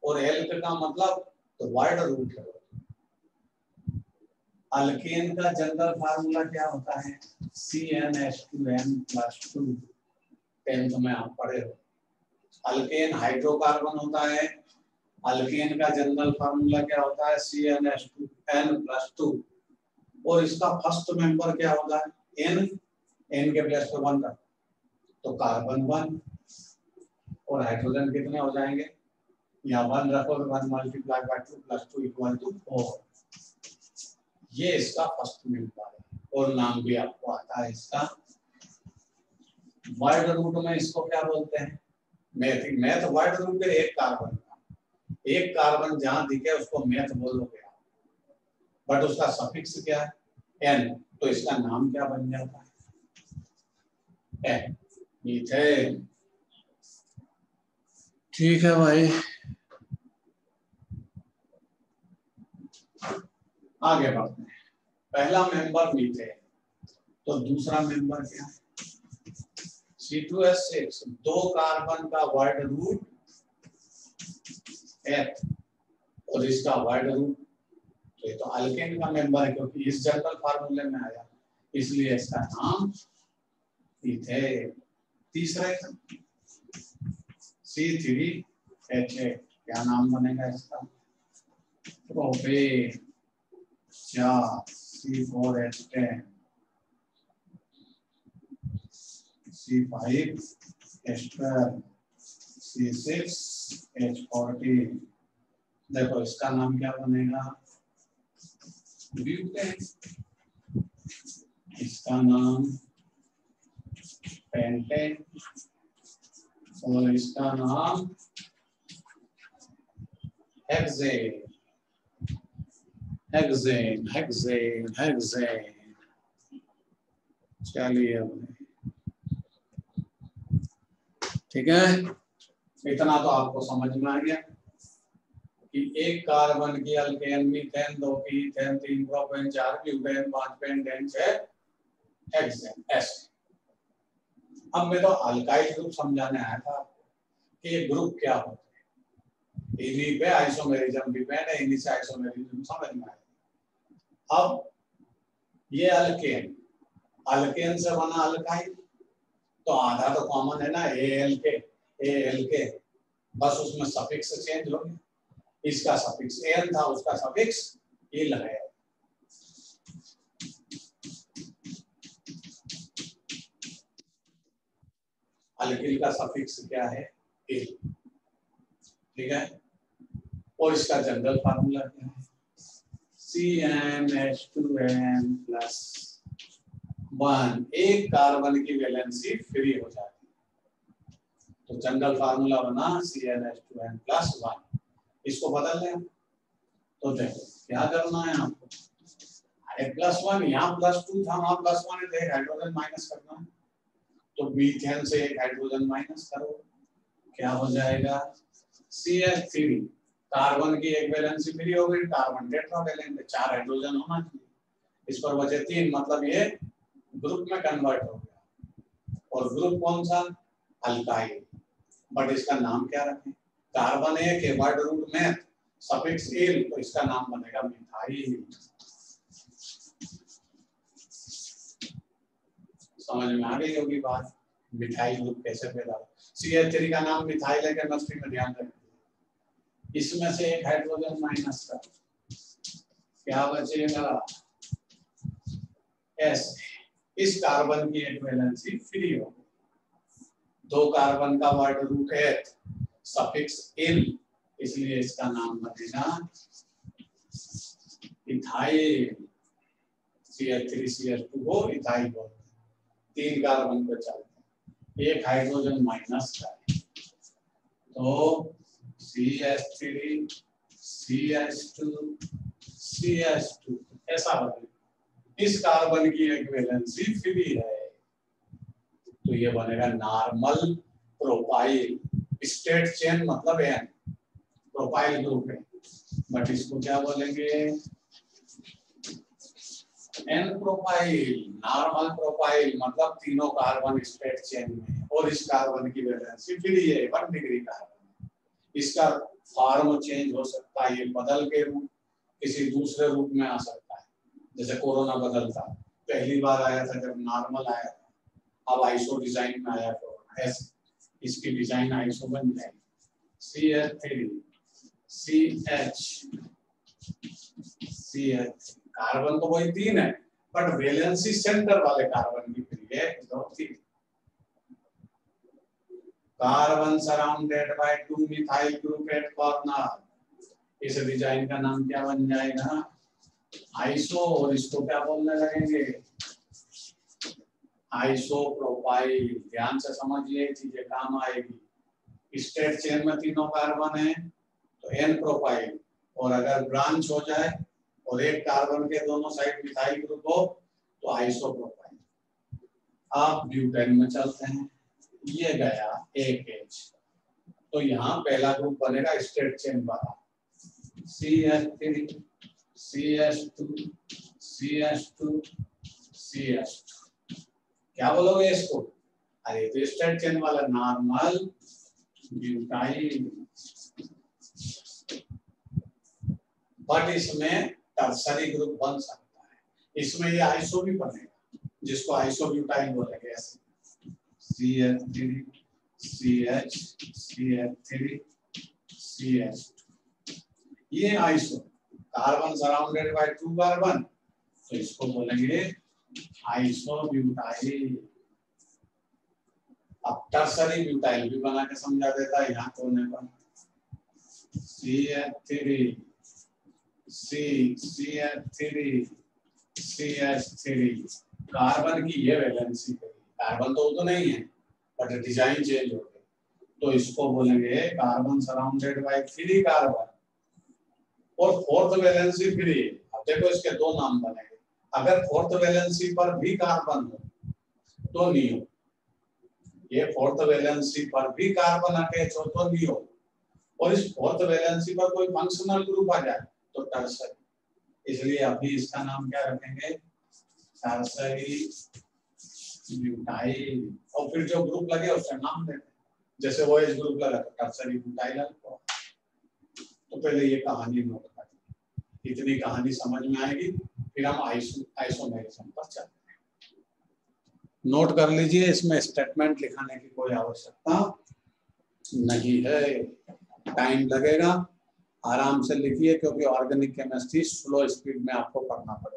और एल्क का मतलब तो वर्ड रूट है। अल्केन का जनरल फार्मूला क्या होता है? CnH2n+2, 10th में आप पढ़े हो। अल्केन हाइड्रोकार्बन होता है, अल्केन का जनरल फार्मूला क्या होता है? CnH2n+2, और इसका फर्स्ट मेंबर क्या होता है? n के प्लस पे 1 रखो तो कार्बन 1, और हाइड्रोजन कितने हो जाएंगे? यहाँ 1 रखो तो 1 मल्टीप्लाई बाय 2 + 2 = 4। ये इसका फर्स्ट मेंबर है, और नाम भी आपको आता है इसका। वर्ड रूट में इसको क्या बोलते हैं? मैथ वर्ड रूट है एक कार्बन का, एक कार्बन जहां दिखे उसको मैथ बोलोगे आप, बट उसका सफिक्स क्या है? n, तो इसका नाम क्या बन जाता है? n, methane. ठीक है भाई, आगे बढ़ते हैं। पहला मेंबर मीथेन, तो दूसरा मेंबर क्या है? C2H6, 2 कार्बन का वर्ड रूट F, और इसका वर्ड रूट, तो ये तो अल्केन का मेंबर है क्योंकि इस जनरल फार्मूले में आया, इसलिए इसका नाम इथेन। तीसरा C3H8, क्या नाम बनेगा इसका? प्रोपेन। C4H10, C5H12, C6H14। देखो इसका नाम क्या बनेगा? ब्यूटेन। इसका नाम पेंटेन और इसका नाम हेक्सेन। Hexane hexane hexane. चलिए ठीक है, इतना तो आपको समझ में आ गया कि एक कार्बन की अल्केन, मीथेन, 2 की ethane, 3 propane, 4 butane, 5 pentane, 6 hexane. ऐसे अब मैं तो अल्काइल ग्रुप समझाने आया था कि ये ग्रुप क्या होते हैं, इन्हीं पे आइसोमेरिज्म डिपेंड है, इन्हीं से आइसोमेरिज्म समझ में आया। अब ये अल्केन, अल्केन से बना अल्काइल, तो आधा तो कॉमन है ना, ALK, बस उसमें सफिक्स चेंज हो गया, इसका सफिक्स एन था, उसका सफिक्स इल है। अल्किल का सफिक्स क्या है? इल। ठीक है, और इसका जनरल फार्मूला क्या है? CnH2n+1। एक कार्बन की वैलेंसी फ्री हो जाती है, तो जनरल फार्मूला बना CnH2n+1। इसको बदल लें, तो देखो क्या करना है आपको, +1 यहाँ +2 था, वहां +1 है, एक हाइड्रोजन माइनस करना है, तो मीथेन से एक हाइड्रोजन माइनस करो, क्या हो जाएगा? CH3, कार्बन की एक वैलेंसी फ्री हो गई, कार्बन टेट्रावैलेंट, 4 हाइड्रोजन होना चाहिए, इस पर बचे 3, मतलब ये ग्रुप में कन्वर्ट हो गया। और ग्रुप कौन सा? अल्काइल। बट इसका नाम क्या रखें? कार्बन एक है, वर्ड रूट में सफिक्स इल, तो इसका नाम बनेगा मिथाइल। समझ में आ गई होगी बात, मिथाइल ग्रुप कैसे पैदा हो। CH3 का नाम मिथाइल है केमिस्ट्री में, ध्यान रखिए। इसमें से एक हाइड्रोजन माइनस कर, क्या बचेगा? S। इस कार्बन की एक वैलेंसी फ्री हो, 2 कार्बन का वर्ड रूट है, सफिक्स इल, इसलिए इसका नाम बनेगा इथाइल। CH3 CH2 को इथाइल बोलते हैं। 3 कार्बन पे चलते हैं, एक हाइड्रोजन माइनस का, तो CH3 CH2 CH2 ऐसा बनेगा। इस कार्बन की एक वैलेंसी फ्री है, तो ये बनेगा नॉर्मल प्रोपाइल। स्टेट चेन मतलब एन, प्रोपाइल ग्रुप है, बट इसको क्या बोलेंगे? N propyl. नॉर्मल प्रोपाइल मतलब तीनों कार्बन स्टेट चेन में, और इस कार्बन की वैलेंसी फ्री है, 1 डिग्री कार्बन। इसका फॉर्म चेंज हो सकता है, ये बदल के रूप किसी दूसरे रूप में आ सकता है, जैसे कोरोना बदलता, पहली बार आया था जब नॉर्मल आया था, अब आइसो डिजाइन में आया कोरोना, ऐसे इसकी डिजाइन आइसो बन जाएगी। CH3 CH कार्बन तो वही 3 है, बट वैलेंसी सेंटर वाले कार्बन की फ्री है, 2 3। Carbon surrounded by 2 methyl group at corner, इस डिजाइन का नाम क्या बन जाएगा? आइसो। और इसको क्या बोलने लगेंगे? आइसोप्रोपाइल। ध्यान से समझिए, चीजें काम आएगी। स्टेट चेन में तीनों कार्बन है तो एन प्रोपाइल, और अगर ब्रांच हो जाए और एक कार्बन के दोनों साइड मिथाइल ग्रुप हो तो आइसोप्रोपाइल। आप ब्यूटेन में चलते हैं, ये गया एक H, तो यहाँ पहला ग्रुप बनेगा स्टेट चेन वाला, CH3 CH2 CH2 CH2। क्या बोलोगे इसको? अरे तो स्टेट चेन वाला नॉर्मल ब्यूटाइल। बट इसमें टर्सरी ग्रुप बन सकता है। इसमें ये आइसो भी बनेगा, जिसको आइसोब्यूटाइल बोलेंगे। ऐसे CH3 CH CH3 CH2, ये iso, carbon surrounded by 2 carbon, तो इसको बोलेंगे आइसोब्यूटाइल। अब टर्सरी ब्यूटाइल भी बना के समझा देता है यहाँ कोने पर। CH3 CH3 CH3, कार्बन की ये वैलेंसी, कार्बन तो नहीं है बट डिजाइन चेंज हो गई, तो इसको बोलेंगे कार्बन सराउंडेड बाय 3 कार्बन और फोर्थ वैलेंसी फ्री। अब देखो इसके दो नाम बनेंगे। अगर फोर्थ वैलेंसी पर भी कार्बन हो तो नियो, ये फोर्थ वैलेंसी पर भी कार्बन अटैच हो तो नियो, और इस फोर्थ वैलेंसी पर कोई फंक्शनल ग्रुप आ जाए तो टर्सरी। इसलिए अभी इसका नाम क्या रखेंगे, टर्सरी ब्यूटाइल। और फिर जो ग्रुप लगे उसका नाम देते हैं, जैसे OH ग्रुप लगा तो टर्सरी ब्यूटाइल। तो पहले ये कहानी नोट कर, इतनी कहानी समझ में आएगी, फिर हम आइसोमेरिज्म पर चलते हैं। नोट कर लीजिए, इसमें स्टेटमेंट लिखाने की कोई आवश्यकता नहीं है, टाइम लगेगा, आराम से लिखिए, क्योंकि ऑर्गेनिक केमिस्ट्री स्लो स्पीड में आपको पढ़ना पड़ेगा।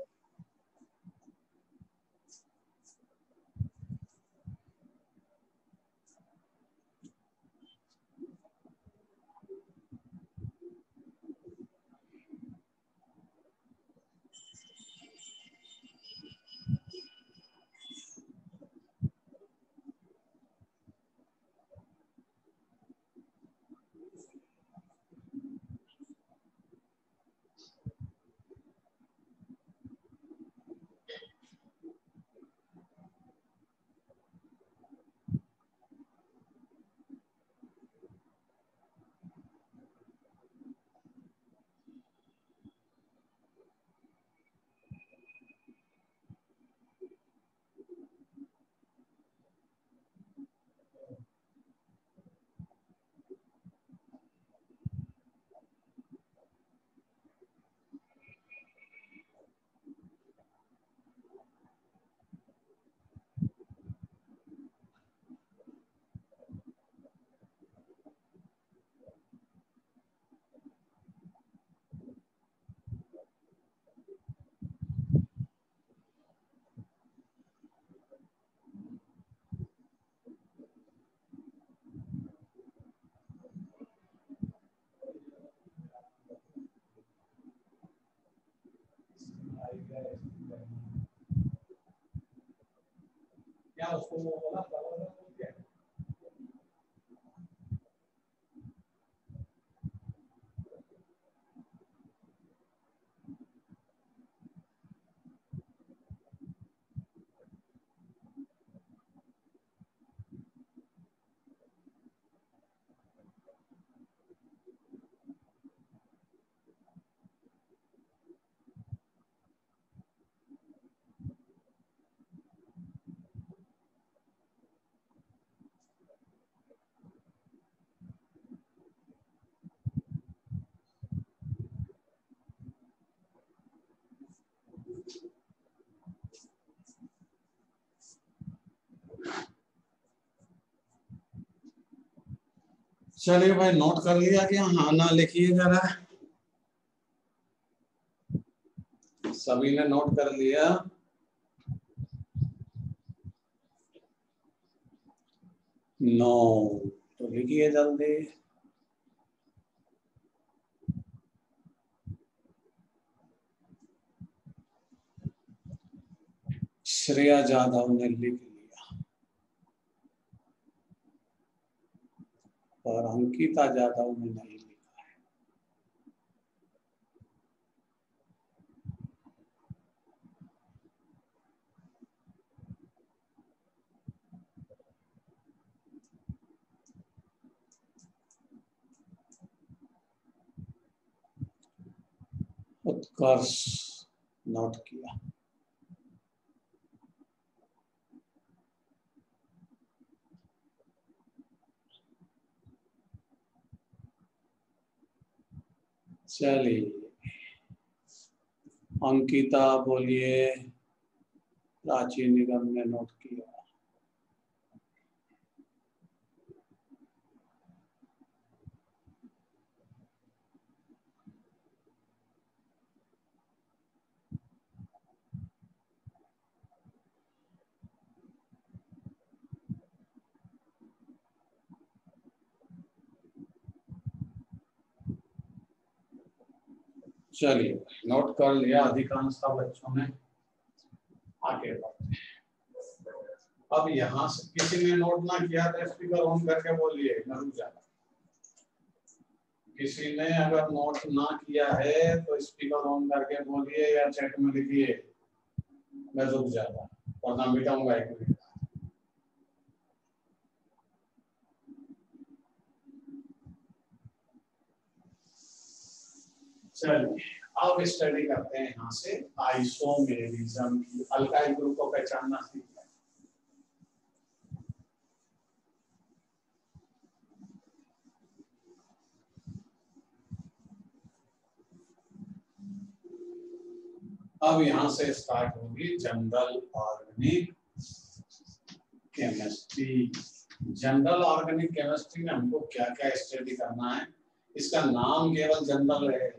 क्या उसको वो बोला चलिए भाई, नोट कर लिया क्या? हाँ ना लिखिए जरा, सभी ने नोट कर लिया? नो तो लिखिए जल्दी। श्रेया जाधव ने लिख लिया, और अंकिता जाधव ने नहीं लिखा है। उत्कर्ष नोट किया। चलिए अंकिता बोलिए, प्राची निगम ने नोट किया। चलिए, नोट कर लिया अधिकांश बच्चों ने। आगे बढ़ते हैं। अब यहाँ से किसी ने नोट ना किया तो स्पीकर ऑन करके बोलिए, मैं रुक जाता। किसी ने अगर नोट ना किया है तो स्पीकर ऑन करके बोलिए या चैट में लिखिए, मैं रुक जाता वरना मिटाऊंगा एक मिनट। चलिए, अब स्टडी करते हैं यहाँ से आइसोमेरिज्म की। अल्काइल ग्रुप को पहचानना सीखते हैं। अब यहाँ से स्टार्ट होगी general organic chemistry. General organic chemistry में हमको क्या क्या स्टडी करना है, इसका नाम केवल जनरल है,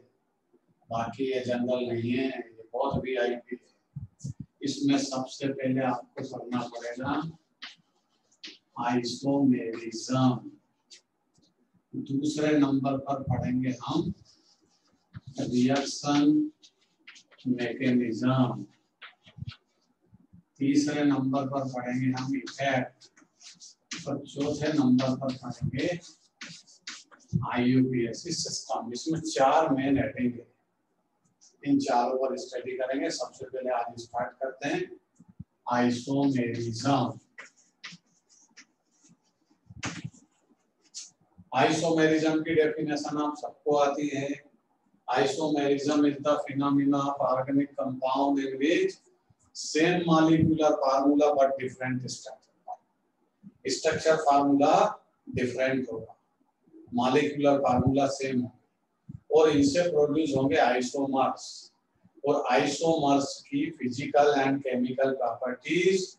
बाकी ये जनरल नहीं है, ये बहुत वीआईपी है। इसमें सबसे पहले आपको पढ़ना पड़ेगा आइसोमेरिज्म। दूसरे नंबर पर पढ़ेंगे हम रिएक्शन मैकेनिज्म। तीसरे नंबर पर पढ़ेंगे हम इफेक्ट। और चौथे नंबर पर पढ़ेंगे आईयूपीएसी सिस्टम। इसमें 4 मेन हेडिंग है, इन चारों पर स्टडी करेंगे। सबसे पहले आज स्टार्ट करते हैं आइसोमेरिज्म। आइसोमेरिज्म की डेफिनेशन आप सबको आती है। Isomerism is the phenomena of organic compound in which same molecular formula but different structure. Structure formula different होगा, मॉलिक्यूलर फार्मूला सेम होगा और इनसे प्रोड्यूस होंगे आइसोमर्स। और आइसोमर्स की physical and chemical properties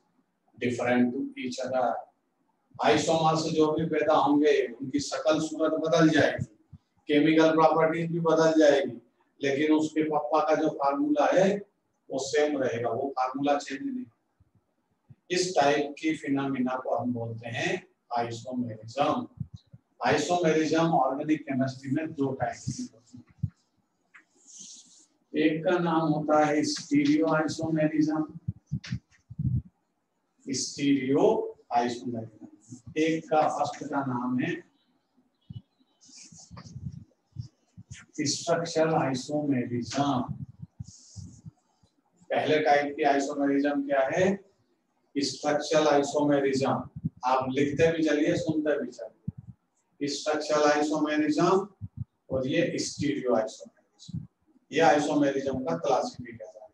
different to each other. Isomers जो भी पैदा होंगे उनकी शक्ल सूरत बदल जाएगी, केमिकल प्रॉपर्टीज भी बदल जाएगी, लेकिन उसके पापा का जो फार्मूला है वो सेम रहेगा, वो फार्मूला चेंज नहीं। इस टाइप की फिनोमेना को हम बोलते हैं आइसोमेरिज्म। आइसोमेरिज्म ऑर्गेनिक केमिस्ट्री में 2 टाइप की होती है। एक का नाम होता है स्टीरियो आइसोमेरिज्म, स्टीरियो आइसोमेरिज्म। एक का फर्स्ट का नाम है स्ट्रक्चरल आइसोमेरिज्म। पहले टाइप की आइसोमेरिज्म क्या है? Structural isomerism. आप लिखते भी चलिए, सुनते भी चलिए। स्ट्रक्चरल आइसोमेरिज्म और ये स्टीरियो आइसोमेरिज्म। ये आइसोमेरिज्म का क्लासिफिकेशन है,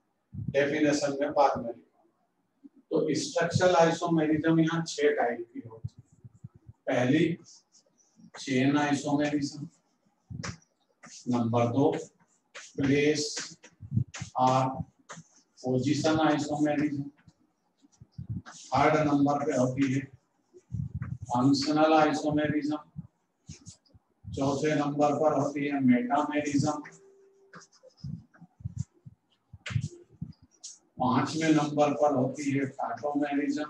डेफिनेशन में बाद में लिखूंगा। तो स्ट्रक्चरल आइसोमेरिज्म यहाँ 6 टाइप की होती है। पहली चेन आइसोमेरिज्म, नंबर 2 प्लेस और पोजीशन आइसोमेरिज्म, थर्ड नंबर पे होती है फंक्शनल आइसोमेरिज्म, चौथे नंबर पर होती है मेटामेरिज्म, 5वें नंबर पर होती है टॉटोमेरिज्म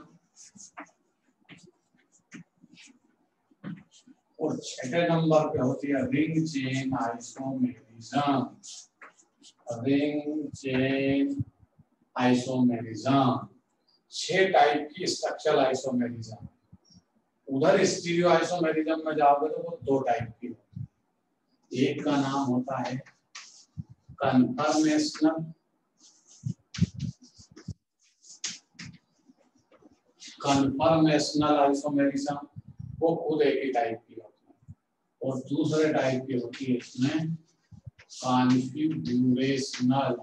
और 6ठे नंबर पे होती है ring chain isomerism. Ring chain isomerism 6 type की स्ट्रक्चरल आइसोमेरिज्म। उधर स्टीरियो आइसोमेरिज्म में जाओगे तो वो 2 टाइप की होती है। एक का नाम होता है कन्फर्मेशनल, कन्फर्मेशनल आइसोमेरिज्म, वो खुद एक ही टाइप की होती है। और दूसरे टाइप की होती है इसमें कॉन्फिगरेशनल,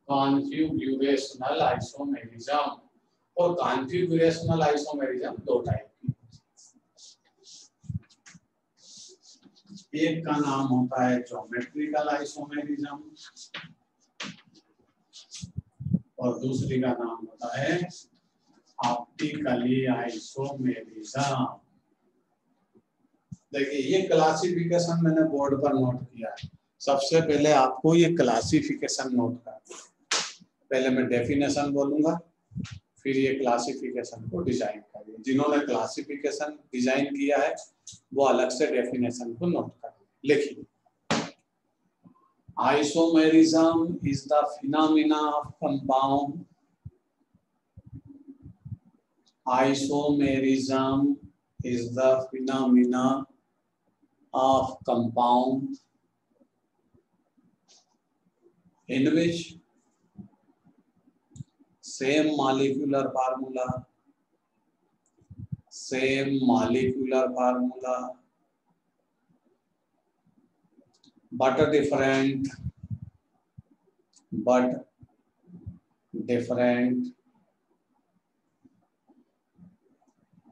कॉन्फिगरेशनल आइसोमेरिज्म। और कॉन्फिगरेशनल आइसोमेरिज्म 2 टाइप की। एक का नाम होता है ज्योमेट्रिकल आइसोमेरिज्म और दूसरी का नाम होता है ऑप्टिकली आइसोमेरिज्म। देखिए ये क्लासिफिकेशन मैंने बोर्ड पर नोट किया है। सबसे पहले आपको ये क्लासिफिकेशन नोट करना है। पहले मैं डेफिनेशन बोलूंगा, फिर ये क्लासिफिकेशन को डिजाइन करिए। जिन्होंने क्लासिफिकेशन डिजाइन किया है वो अलग से डेफिनेशन को नोट करिए। लिखिए, isomerism is the phenomena of compound. Isomerism is the phenomena of compound in which same molecular formula, but different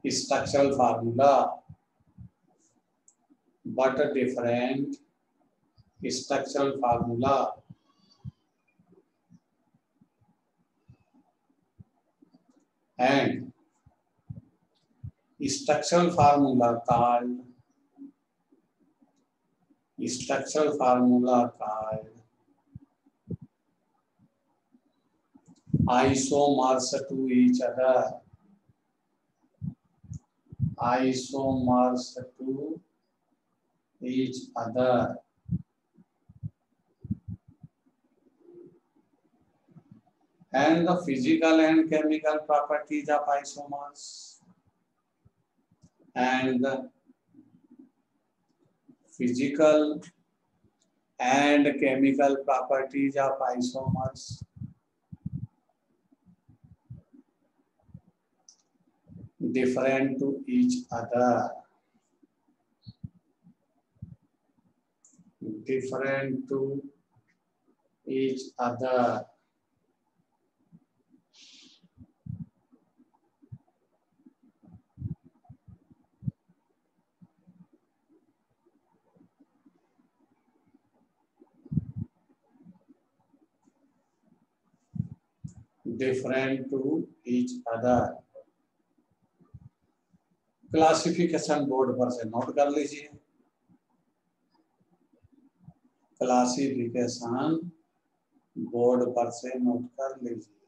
structural formula, and structural formula called isomers to each other. And the physical and chemical properties of isomers. And the physical and chemical properties of isomers different to each other. Classification board पर से note कर लीजिए। Classification board पर से note कर लीजिए।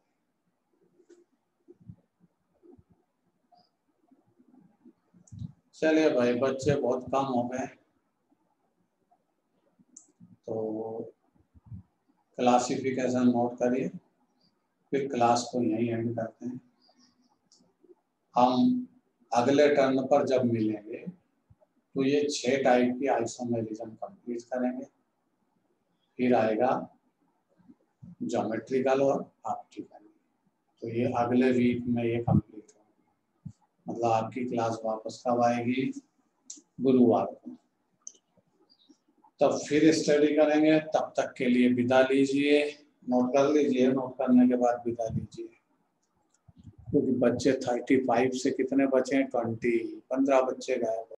चलिए भाई, बच्चे बहुत कम हो गए तो क्लासिफिकेशन नोट करिए, फिर क्लास को यहीं एंड करते हैं। हम अगले टर्न पर जब मिलेंगे तो ये 6 टाइप की आइसोमेरिज्म कंप्लीट करेंगे। फिर आएगा ज्योमेट्रिकल और ऑप्टिकल। तो ये अगले वीक में ये कंप्लीट होगा। मतलब आपकी क्लास वापस कब आएगी? गुरुवार को। तब फिर स्टडी करेंगे। तब तक के लिए विदा लीजिए। नोट कर लीजिए, नोट करने के बाद विदा लीजिए, क्योंकि बच्चे 35 से कितने बचे हैं? 20, 15 बच्चे गए।